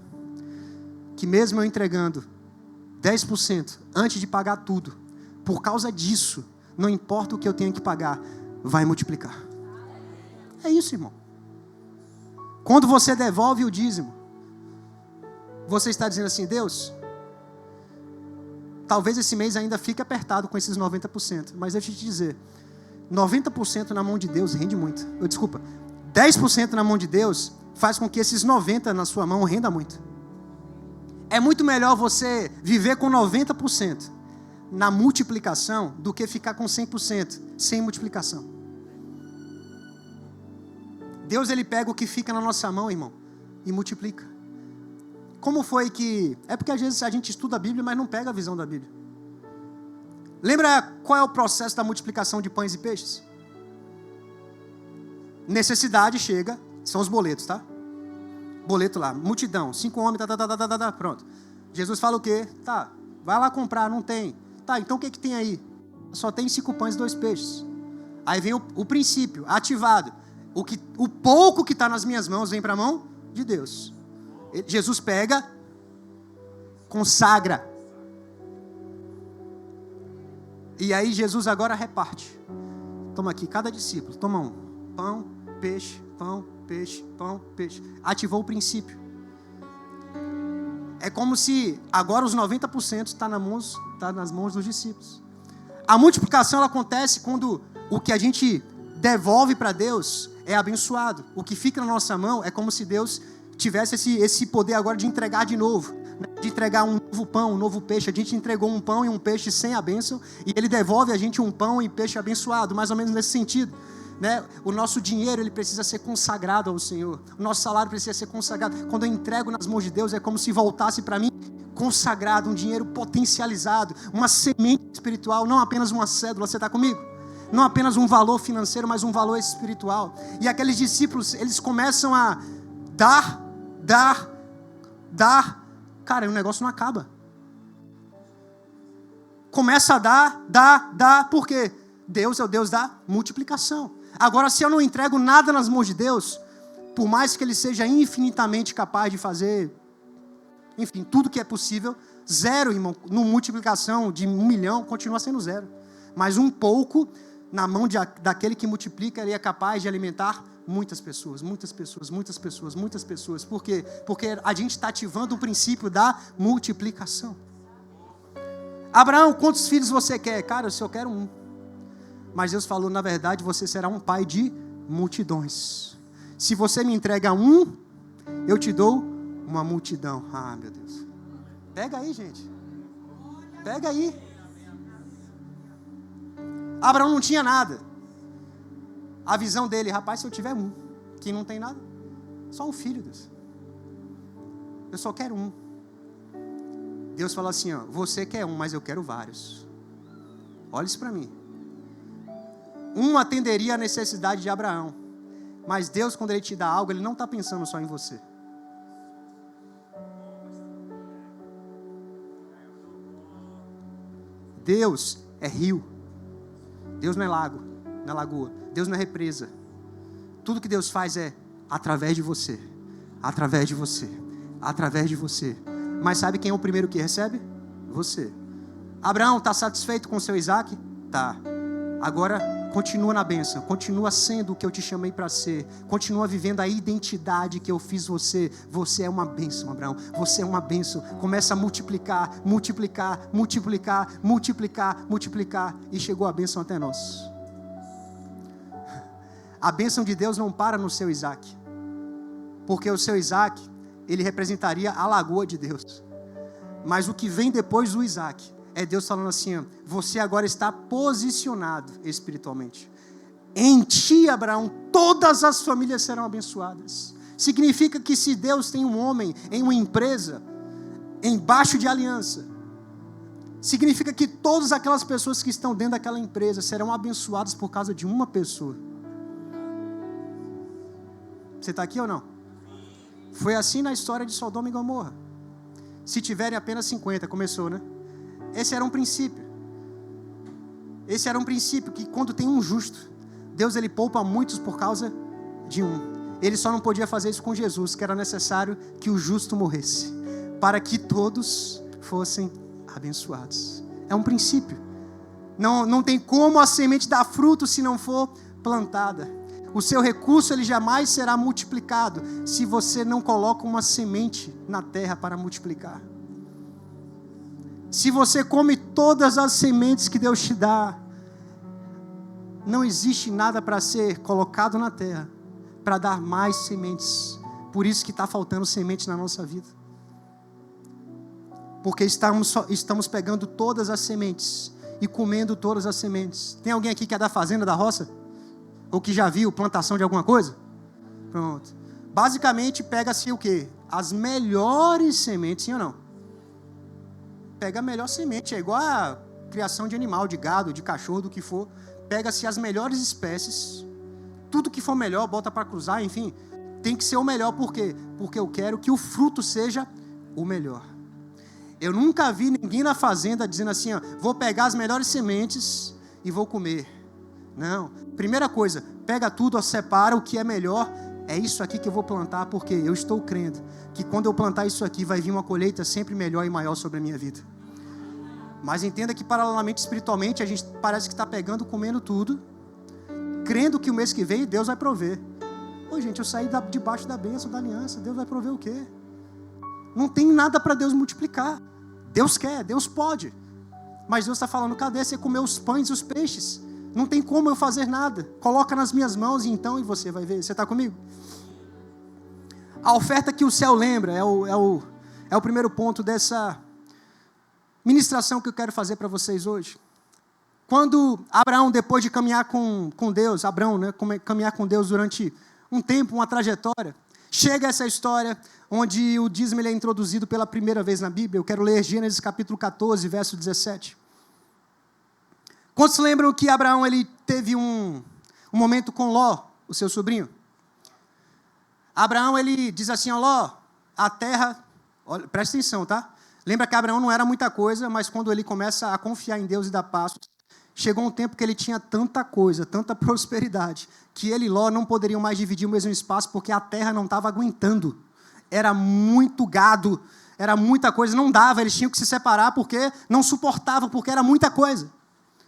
Que mesmo eu entregando 10% antes de pagar tudo, por causa disso, não importa o que eu tenha que pagar, vai multiplicar. É isso, irmão. Quando você devolve o dízimo, você está dizendo assim, Deus, talvez esse mês ainda fique apertado com esses 90%, mas deixa eu te dizer, 90% na mão de Deus rende muito. 10% na mão de Deus faz com que esses 90% na sua mão renda muito. É muito melhor você viver com 90% na multiplicação do que ficar com 100% sem multiplicação. Deus ele pega o que fica na nossa mão, irmão, e multiplica. Como foi que... É porque às vezes a gente estuda a Bíblia, mas não pega a visão da Bíblia. Lembra qual é o processo da multiplicação de pães e peixes? Necessidade chega, são os boletos, tá? Boleto lá, multidão, 5 homens, pronto. Jesus fala o quê? Tá, vai lá comprar, não tem. Tá, então o que tem aí? Só tem 5 pães e 2 peixes. Aí vem o princípio, ativado. O pouco que está nas minhas mãos vem para a mão de Deus. Jesus pega, consagra. E aí Jesus agora reparte. Toma aqui, cada discípulo, toma um. Pão, peixe, pão, peixe, pão, peixe. Ativou o princípio. É como se agora os 90% está nas mãos dos discípulos. A multiplicação ela acontece quando o que a gente devolve para Deus é abençoado. O que fica na nossa mão é como se Deus tivesse esse poder agora de entregar de novo. De entregar um novo pão, um novo peixe. A gente entregou um pão e um peixe sem a bênção. E Ele devolve a gente um pão e peixe abençoado. Mais ou menos nesse sentido. Né? O nosso dinheiro ele precisa ser consagrado ao Senhor. O nosso salário precisa ser consagrado. Quando eu entrego nas mãos de Deus, é como se voltasse para mim consagrado, um dinheiro potencializado, uma semente espiritual, não apenas uma cédula. Você está comigo? Não apenas um valor financeiro, mas um valor espiritual. E aqueles discípulos, eles começam a dar. Cara, o negócio não acaba. Começa a dar. Por quê? Deus é o Deus da multiplicação. Agora, se eu não entrego nada nas mãos de Deus, por mais que Ele seja infinitamente capaz de fazer, enfim, tudo que é possível, 0, irmão, no multiplicação de 1 milhão, continua sendo 0. Mas um pouco, na mão daquele que multiplica, Ele é capaz de alimentar muitas pessoas. Por quê? Porque a gente está ativando o princípio da multiplicação. Abraão, quantos filhos você quer? Cara, eu só quero um. Mas Deus falou, na verdade, você será um pai de multidões. Se você me entrega um, eu te dou uma multidão. Ah, meu Deus. Pega aí, gente. Pega aí. Abraão não tinha nada. A visão dele, rapaz, se eu tiver um, que não tem nada, só um filho, Deus. Eu só quero um. Deus falou assim, ó, você quer um, mas eu quero vários. Olha isso para mim. Um atenderia a necessidade de Abraão. Mas Deus, quando Ele te dá algo, Ele não está pensando só em você. Deus é rio. Deus não é lago, não é lagoa. Deus não é represa. Tudo que Deus faz é através de você. Através de você. Através de você. Mas sabe quem é o primeiro que recebe? Você. Abraão, está satisfeito com o seu Isaac? Tá. Agora, continua na bênção. Continua sendo o que eu te chamei para ser. Continua vivendo a identidade que eu fiz você. Você é uma bênção, Abraão. Você é uma bênção. Começa a multiplicar, multiplicar, multiplicar, multiplicar, multiplicar. E chegou a bênção até nós. A bênção de Deus não para no seu Isaac. Porque o seu Isaac, ele representaria a lagoa de Deus. Mas o que vem depois do Isaac é Deus falando assim, ó, você agora está posicionado espiritualmente. Em ti, Abraão, todas as famílias serão abençoadas. Significa que se Deus tem um homem em uma empresa, embaixo de aliança, significa que todas aquelas pessoas que estão dentro daquela empresa serão abençoadas por causa de uma pessoa. Você está aqui ou não? Foi assim na história de Sodoma e Gomorra. Se tiverem apenas 50, começou, né? Esse era um princípio. Esse era um princípio que quando tem um justo, Deus ele poupa muitos por causa de um. Ele só não podia fazer isso com Jesus, que era necessário que o justo morresse, para que todos fossem abençoados. É um princípio. Não tem como a semente dar fruto se não for plantada. O seu recurso ele jamais será multiplicado se você não coloca uma semente na terra para multiplicar. Se você come todas as sementes que Deus te dá, não existe nada para ser colocado na terra para dar mais sementes. Por isso que está faltando semente na nossa vida. Porque estamos pegando todas as sementes e comendo todas as sementes. Tem alguém aqui que é da fazenda, da roça? Ou que já viu plantação de alguma coisa? Pronto. Basicamente pega-se o quê? As melhores sementes, sim ou não? Pega a melhor semente, é igual a criação de animal, de gado, de cachorro, do que for. Pega-se as melhores espécies, tudo que for melhor, bota para cruzar, enfim. Tem que ser o melhor, por quê? Porque eu quero que o fruto seja o melhor. Eu nunca vi ninguém na fazenda dizendo assim, ó, vou pegar as melhores sementes e vou comer. Não. Primeira coisa, pega tudo, ó, separa o que é melhor. É isso aqui que eu vou plantar, porque eu estou crendo que quando eu plantar isso aqui, vai vir uma colheita sempre melhor e maior sobre a minha vida. Mas entenda que paralelamente, espiritualmente, a gente parece que está pegando, comendo tudo, crendo que o mês que vem Deus vai prover. Ô gente, eu saí debaixo da bênção, da aliança, Deus vai prover o quê? Não tem nada para Deus multiplicar. Deus quer, Deus pode. Mas Deus está falando, cadê você comer os pães e os peixes? Não tem como eu fazer nada. Coloca nas minhas mãos e você vai ver. Você está comigo? A oferta que o céu lembra é o primeiro ponto dessa ministração que eu quero fazer para vocês hoje. Quando Abraão, depois de caminhar com Deus, caminhar com Deus durante um tempo, uma trajetória, chega essa história onde o dízimo ele é introduzido pela primeira vez na Bíblia. Eu quero ler Gênesis capítulo 14, verso 17. Quantos lembram que Abraão ele teve um momento com Ló, o seu sobrinho? Abraão ele diz assim, ó, Ló, a terra, olha, presta atenção, tá? Lembra que Abraão não era muita coisa, mas quando ele começa a confiar em Deus e dar passos, chegou um tempo que ele tinha tanta coisa, tanta prosperidade, que ele e Ló não poderiam mais dividir o mesmo espaço, porque a terra não estava aguentando. Era muito gado, era muita coisa, não dava, eles tinham que se separar porque não suportavam, porque era muita coisa.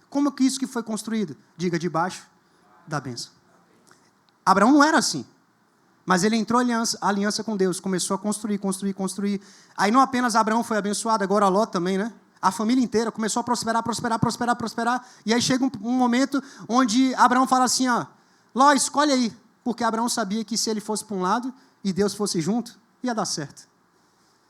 Como que isso que foi construído? Diga, debaixo da bênção. Abraão não era assim. Mas ele entrou em aliança com Deus, começou a construir. Aí não apenas Abraão foi abençoado, agora Ló também, né? A família inteira começou a prosperar. E aí chega um momento onde Abraão fala assim, ó, Ló, escolhe aí. Porque Abraão sabia que se ele fosse para um lado e Deus fosse junto, ia dar certo.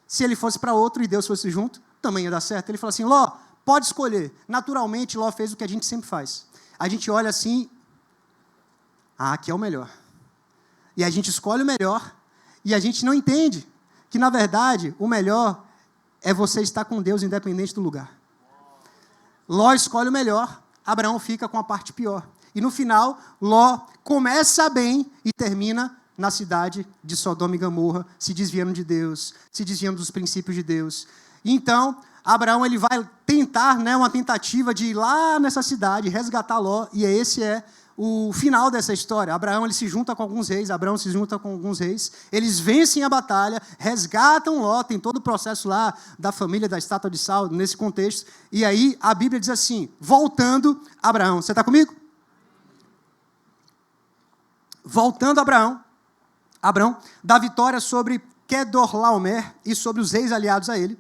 Se ele fosse para outro e Deus fosse junto, também ia dar certo. Ele falou assim, Ló, pode escolher. Naturalmente, Ló fez o que a gente sempre faz. A gente olha assim, aqui é o melhor. E a gente escolhe o melhor. E a gente não entende que, na verdade, o melhor é você estar com Deus independente do lugar. Ló escolhe o melhor, Abraão fica com a parte pior. E no final, Ló começa bem e termina na cidade de Sodoma e Gomorra, se desviando de Deus, se desviando dos princípios de Deus. Então, Abraão ele vai tentar, uma tentativa de ir lá nessa cidade, resgatar Ló, e esse é o final dessa história. Abraão ele se junta com alguns reis, eles vencem a batalha, resgatam Ló, tem todo o processo lá da família da estátua de sal, nesse contexto, e aí a Bíblia diz assim, voltando Abraão, você está comigo? Voltando Abraão dá vitória sobre Quedorlaomer e sobre os reis aliados a ele.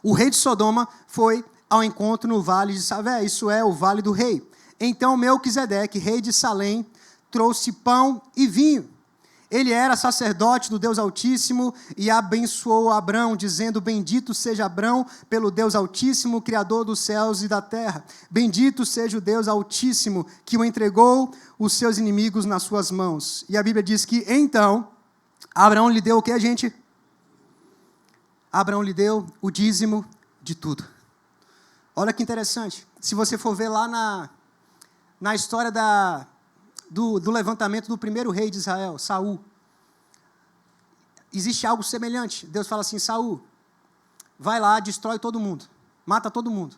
O rei de Sodoma foi ao encontro no vale de Savé, isso é, o vale do rei. Então Melquisedeque, rei de Salém, trouxe pão e vinho. Ele era sacerdote do Deus Altíssimo e abençoou Abrão, dizendo, bendito seja Abrão pelo Deus Altíssimo, Criador dos céus e da terra. Bendito seja o Deus Altíssimo, que o entregou os seus inimigos nas suas mãos. E a Bíblia diz que, então, Abrão lhe deu o que, gente? Abrão lhe deu o dízimo de tudo. Olha que interessante. Se você for ver lá na história do levantamento do primeiro rei de Israel, Saul, existe algo semelhante. Deus fala assim, Saul, vai lá, destrói todo mundo, mata todo mundo.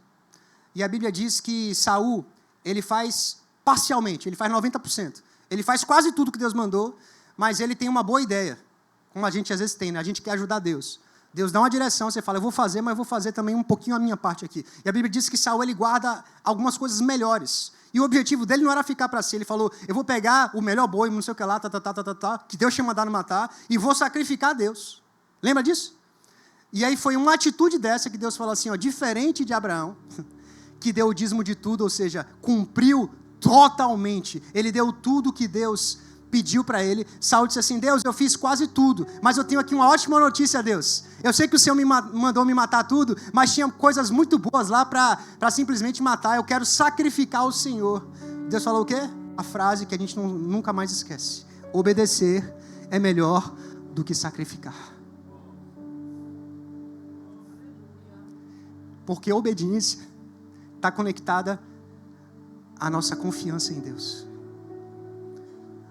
E a Bíblia diz que Saul, ele faz parcialmente, ele faz 90%. Ele faz quase tudo que Deus mandou, mas ele tem uma boa ideia, como a gente às vezes tem, né? A gente quer ajudar Deus. Deus dá uma direção, você fala, eu vou fazer, mas eu vou fazer também um pouquinho a minha parte aqui. E a Bíblia diz que Saul, ele guarda algumas coisas melhores. E o objetivo dele não era ficar para si. Ele falou, eu vou pegar o melhor boi, não sei o que lá, que Deus tinha mandado matar, e vou sacrificar a Deus. Lembra disso? E aí foi uma atitude dessa que Deus falou assim, ó, diferente de Abraão, que deu o dízimo de tudo, ou seja, cumpriu totalmente. Ele deu tudo que Deus pediu para ele. Saul disse assim, Deus, eu fiz quase tudo, mas eu tenho aqui uma ótima notícia, Deus. Eu sei que o Senhor me mandou me matar tudo, mas tinha coisas muito boas lá para simplesmente matar. Eu quero sacrificar o Senhor. Deus falou o quê? A frase que a gente nunca mais esquece. Obedecer é melhor do que sacrificar. Porque a obediência está conectada à nossa confiança em Deus.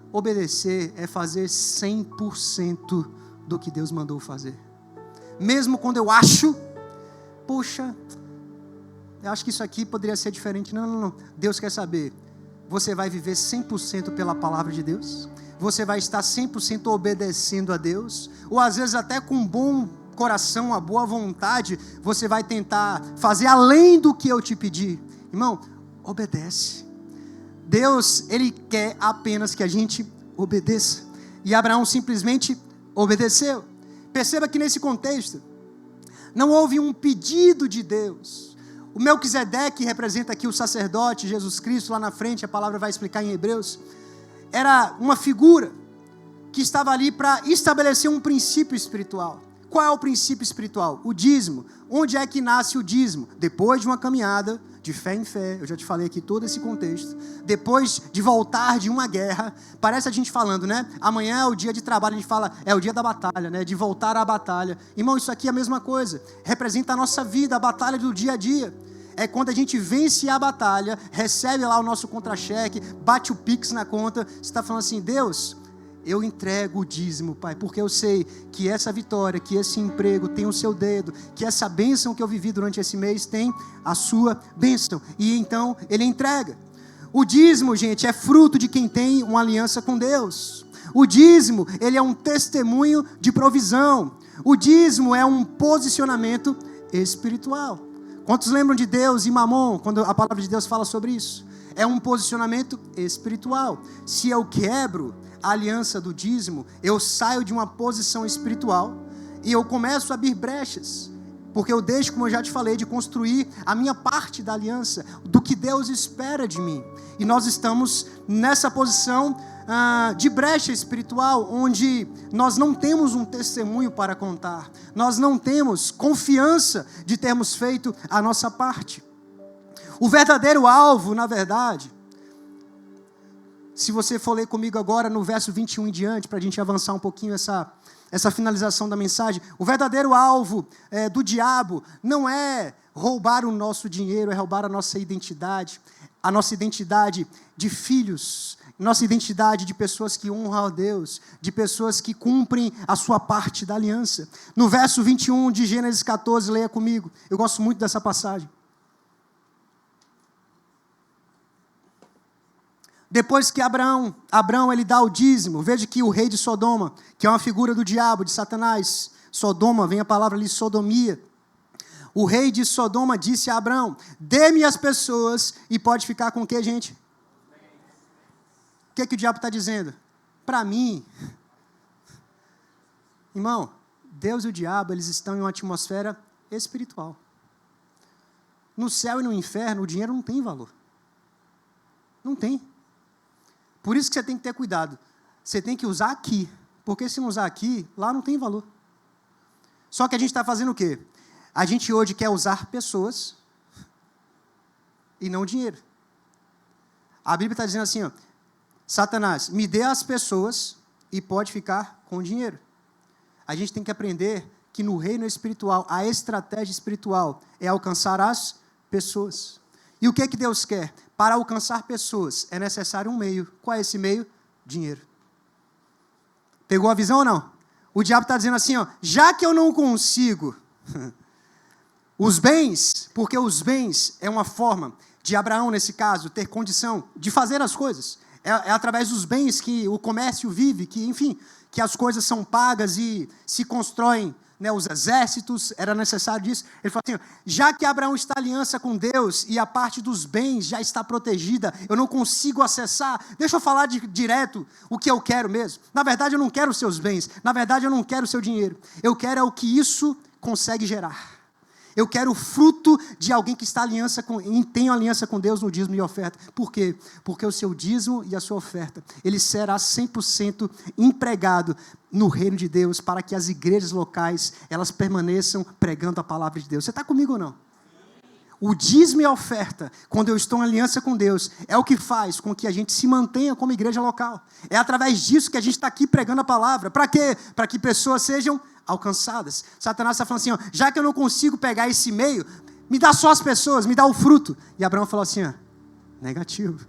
Obedecer é fazer 100% do que Deus mandou fazer. Mesmo quando eu acho, poxa, eu acho que isso aqui poderia ser diferente. Não. Deus quer saber, você vai viver 100% pela palavra de Deus? Você vai estar 100% obedecendo a Deus? Ou às vezes até com um bom coração, uma boa vontade, você vai tentar fazer além do que eu te pedi? Irmão, obedece. Deus, Ele quer apenas que a gente obedeça. E Abraão simplesmente obedeceu. Perceba que nesse contexto, não houve um pedido de Deus. O Melquisedeque representa aqui o sacerdote, Jesus Cristo, lá na frente, a palavra vai explicar em Hebreus. Era uma figura que estava ali para estabelecer um princípio espiritual. Qual é o princípio espiritual? O dízimo. Onde é que nasce o dízimo? Depois de uma caminhada de fé em fé, eu já te falei aqui todo esse contexto, depois de voltar de uma guerra, parece a gente falando, né? Amanhã é o dia de trabalho, a gente fala, é o dia da batalha, né? De voltar à batalha. Irmão, isso aqui é a mesma coisa, representa a nossa vida, a batalha do dia a dia. É quando a gente vence a batalha, recebe lá o nosso contra-cheque, bate o Pix na conta, você está falando assim, Deus, eu entrego o dízimo, Pai, porque eu sei que essa vitória, que esse emprego tem o seu dedo, que essa bênção que eu vivi durante esse mês tem a sua bênção. E então Ele entrega. O dízimo, gente, é fruto de quem tem uma aliança com Deus. O dízimo, ele é um testemunho de provisão. O dízimo é um posicionamento espiritual. Quantos lembram de Deus e Mamon, quando a palavra de Deus fala sobre isso? É um posicionamento espiritual. Se eu quebro a aliança do dízimo, eu saio de uma posição espiritual e eu começo a abrir brechas, porque eu deixo, como eu já te falei, de construir a minha parte da aliança, do que Deus espera de mim. E nós estamos nessa posição de brecha espiritual, onde nós não temos um testemunho para contar, nós não temos confiança de termos feito a nossa parte. O verdadeiro alvo, na verdade, se você for ler comigo agora no verso 21 em diante, para a gente avançar um pouquinho essa finalização da mensagem, o verdadeiro alvo do diabo não é roubar o nosso dinheiro, é roubar a nossa identidade de filhos, nossa identidade de pessoas que honram a Deus, de pessoas que cumprem a sua parte da aliança. No verso 21 de Gênesis 14, leia comigo, eu gosto muito dessa passagem. Depois que Abraão ele dá o dízimo, veja que o rei de Sodoma, que é uma figura do diabo, de Satanás, Sodoma, vem a palavra ali, sodomia. O rei de Sodoma disse a Abraão, dê-me as pessoas e pode ficar com o que, gente? O que o diabo está dizendo? Para mim, irmão, Deus e o diabo, eles estão em uma atmosfera espiritual. No céu e no inferno, o dinheiro não tem valor. Não tem. Por isso que você tem que ter cuidado. Você tem que usar aqui. Porque se não usar aqui, lá não tem valor. Só que a gente está fazendo o quê? A gente hoje quer usar pessoas e não dinheiro. A Bíblia está dizendo assim, ó, Satanás, me dê as pessoas e pode ficar com o dinheiro. A gente tem que aprender que no reino espiritual, a estratégia espiritual é alcançar as pessoas. E o que Deus quer? Para alcançar pessoas, é necessário um meio. Qual é esse meio? Dinheiro. Pegou a visão ou não? O diabo está dizendo assim, ó, já que eu não consigo os bens, porque os bens é uma forma de Abraão, nesse caso, ter condição de fazer as coisas. É através dos bens que o comércio vive, que, enfim, que as coisas são pagas e se constroem, né, os exércitos, era necessário disso. Ele falou assim, já que Abraão está em aliança com Deus e a parte dos bens já está protegida, eu não consigo acessar, deixa eu falar direto o que eu quero mesmo. Na verdade, eu não quero os seus bens, na verdade, eu não quero o seu dinheiro. Eu quero o que isso consegue gerar. Eu quero o fruto de alguém que está tem aliança com Deus no dízimo e oferta. Por quê? Porque o seu dízimo e a sua oferta, ele será 100% empregado no reino de Deus para que as igrejas locais, elas permaneçam pregando a palavra de Deus. Você está comigo ou não? O dízimo e a oferta, quando eu estou em aliança com Deus, é o que faz com que a gente se mantenha como igreja local. É através disso que a gente está aqui pregando a palavra. Para quê? Para que pessoas sejam alcançadas. Satanás está falando assim, ó, já que eu não consigo pegar esse meio, me dá só as pessoas, me dá o fruto. E Abraão falou assim, ó, negativo.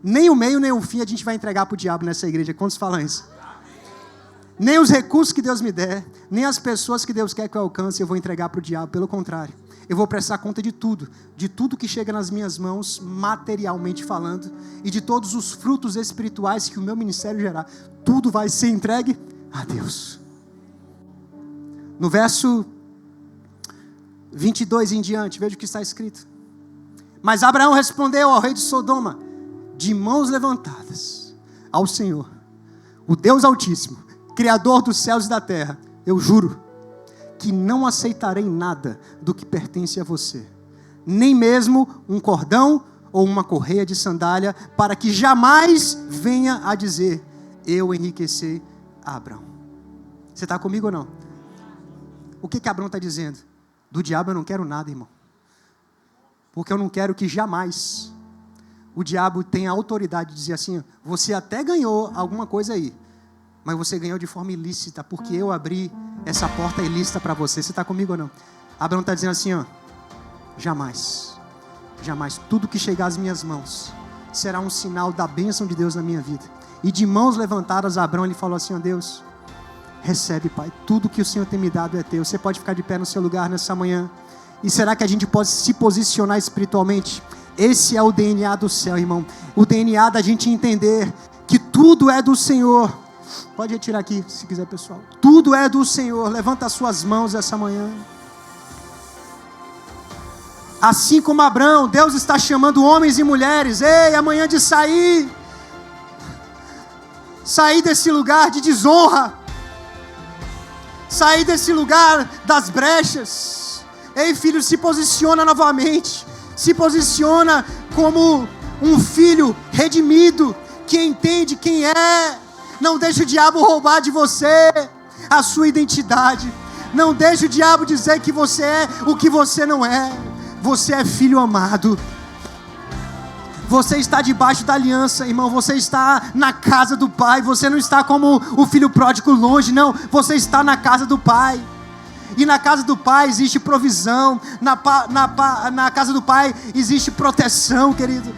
Nem o meio, nem o fim a gente vai entregar para o diabo nessa igreja. Quantos falam isso? Nem os recursos que Deus me der, nem as pessoas que Deus quer que eu alcance, eu vou entregar para o diabo. Pelo contrário, eu vou prestar conta de tudo que chega nas minhas mãos, materialmente falando, e de todos os frutos espirituais que o meu ministério gerar. Tudo vai ser entregue a Deus. No verso 22 em diante, veja o que está escrito. Mas Abraão respondeu ao rei de Sodoma, de mãos levantadas ao Senhor, o Deus Altíssimo, Criador dos céus e da terra, eu juro que não aceitarei nada do que pertence a você, nem mesmo um cordão ou uma correia de sandália, para que jamais venha a dizer, eu enriqueci a Abraão. Você está comigo ou não? O que Abraão está dizendo? Do diabo eu não quero nada, irmão. Porque eu não quero que jamais o diabo tenha a autoridade de dizer assim, você até ganhou alguma coisa aí, mas você ganhou de forma ilícita, porque eu abri essa porta ilícita para você. Você está comigo ou não? Abraão está dizendo assim, ó, jamais, tudo que chegar às minhas mãos será um sinal da bênção de Deus na minha vida. E de mãos levantadas, Abraão, ele falou assim, ó, Deus, recebe, Pai, tudo que o Senhor tem me dado é teu. Você pode ficar de pé no seu lugar nessa manhã. E será que a gente pode se posicionar espiritualmente? Esse é o DNA do céu, irmão. O DNA da gente entender que tudo é do Senhor. Pode retirar aqui, se quiser, pessoal. Tudo é do Senhor. Levanta as suas mãos essa manhã. Assim como Abraão, Deus está chamando homens e mulheres. Ei, amanhã de sair desse lugar de desonra. Sair desse lugar das brechas. Ei, filho, se posiciona novamente. Se posiciona como um filho redimido, que entende quem é. Não deixe o diabo roubar de você a sua identidade. Não deixe o diabo dizer que você é o que você não é. Você é filho amado. Você está debaixo da aliança, irmão. Você está na casa do Pai. Você não está como o filho pródigo longe, não. Você está na casa do Pai. E na casa do Pai existe provisão. Na casa do Pai existe proteção, querido.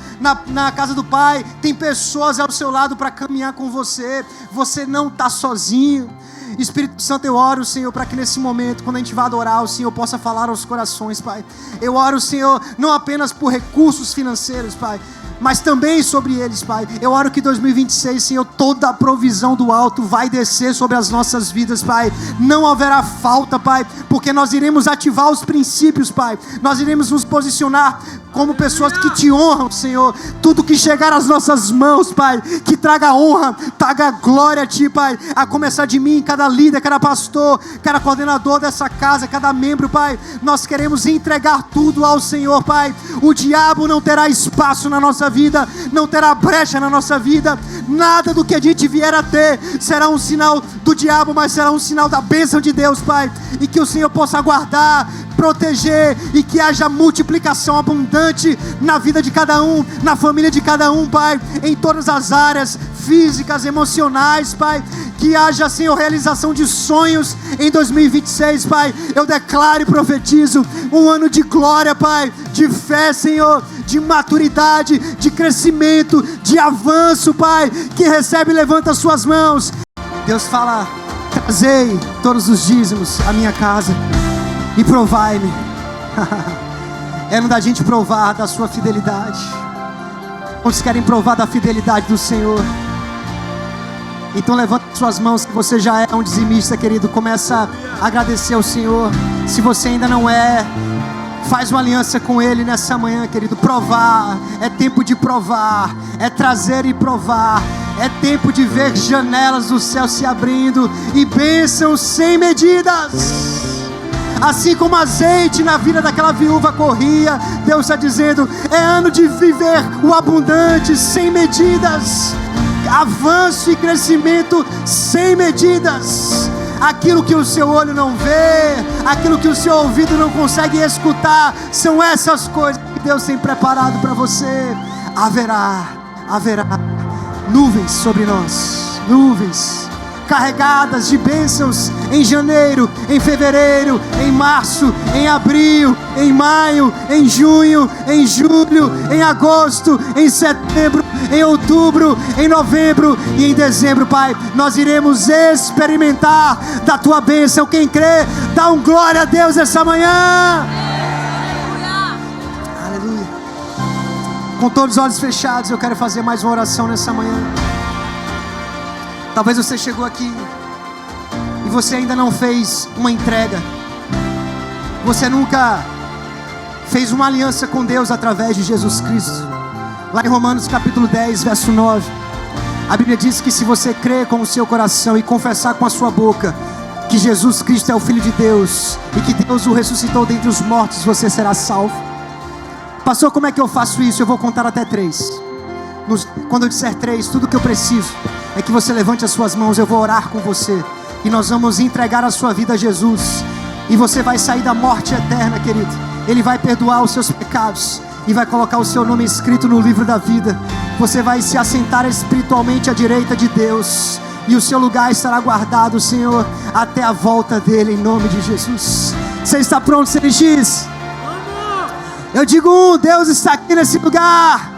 Na casa do Pai tem pessoas ao seu lado para caminhar com você. Você não está sozinho. Espírito Santo, eu oro, Senhor, para que nesse momento, quando a gente vai adorar, o Senhor possa falar aos corações, Pai. Eu oro, Senhor, não apenas por recursos financeiros, Pai, mas também sobre eles, Pai. Eu oro que 2026, Senhor, toda a provisão do alto vai descer sobre as nossas vidas, Pai. Não haverá falta, Pai, porque nós iremos ativar os princípios, Pai. Nós iremos nos posicionar como pessoas que te honram, Senhor. Tudo que chegar às nossas mãos, Pai, que traga honra, traga glória a Ti, Pai. A começar de mim, cada líder, cada pastor, cada coordenador dessa casa, cada membro, Pai. Nós queremos entregar tudo ao Senhor, Pai. O diabo não terá espaço na nossa vida, não terá brecha na nossa vida. Nada do que a gente vier a ter será um sinal do diabo, mas será um sinal da bênção de Deus, Pai. E que o Senhor possa guardar, proteger, e que haja multiplicação abundante na vida de cada um, na família de cada um, Pai, em todas as áreas físicas, emocionais, Pai. Que haja, Senhor, realização de sonhos em 2026, Pai. Eu declaro e profetizo um ano de glória, Pai, de fé, Senhor, de maturidade, de crescimento, de avanço, Pai. Que recebe e levanta as suas mãos. Deus fala: trazei todos os dízimos à minha casa e provai-me. É ano da gente provar da sua fidelidade. Quantos querem provar da fidelidade do Senhor? Então levanta suas mãos. Se você já é um dizimista, querido, começa a agradecer ao Senhor. Se você ainda não é, faz uma aliança com Ele nessa manhã, querido. Provar, é tempo de provar, é trazer e provar. É tempo de ver janelas do céu se abrindo e bênçãos sem medidas. Assim como azeite na vida daquela viúva corria, Deus está dizendo: é ano de viver o abundante sem medidas, avanço e crescimento sem medidas. Aquilo que o seu olho não vê, aquilo que o seu ouvido não consegue escutar, são essas coisas que Deus tem preparado para você. Haverá nuvens sobre nós, nuvens carregadas de bênçãos em janeiro, em fevereiro, em março, em abril, em maio, em junho, em julho, em agosto, em setembro, em outubro, em novembro e em dezembro, Pai. Nós iremos experimentar da Tua bênção. Quem crê, dá um glória a Deus essa manhã. Aleluia. Com todos os olhos fechados, eu quero fazer mais uma oração nessa manhã. Talvez você chegou aqui e você ainda não fez uma entrega. Você nunca fez uma aliança com Deus através de Jesus Cristo. Lá em Romanos capítulo 10, verso 9, a Bíblia diz que se você crer com o seu coração e confessar com a sua boca que Jesus Cristo é o Filho de Deus e que Deus o ressuscitou dentre os mortos, você será salvo. Pastor, como é que eu faço isso? Eu vou contar até 3. Quando eu disser 3, tudo que eu preciso é que você levante as suas mãos. Eu vou orar com você e nós vamos entregar a sua vida a Jesus. E você vai sair da morte eterna, querido. Ele vai perdoar os seus pecados e vai colocar o seu nome escrito no livro da vida. Você vai se assentar espiritualmente à direita de Deus e o seu lugar estará guardado, Senhor, até a volta dele, em nome de Jesus. Você está pronto, CNX? Eu digo Deus está aqui nesse lugar.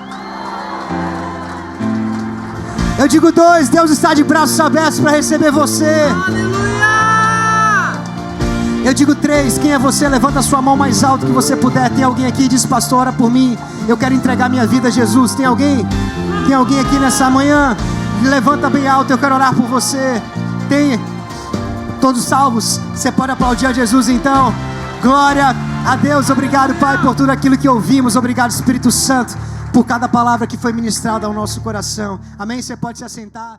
Eu digo 2, Deus está de braços abertos para receber você. Aleluia! Eu digo 3, quem é você? Levanta a sua mão mais alto que você puder. Tem alguém aqui que diz: pastor, ora por mim, eu quero entregar minha vida a Jesus. Tem alguém? Tem alguém aqui nessa manhã? Levanta bem alto, eu quero orar por você. Tem? Todos salvos? Você pode aplaudir a Jesus então. Glória a Deus. Obrigado, Pai, por tudo aquilo que ouvimos. Obrigado, Espírito Santo, por cada palavra que foi ministrada ao nosso coração. Amém? Você pode se assentar.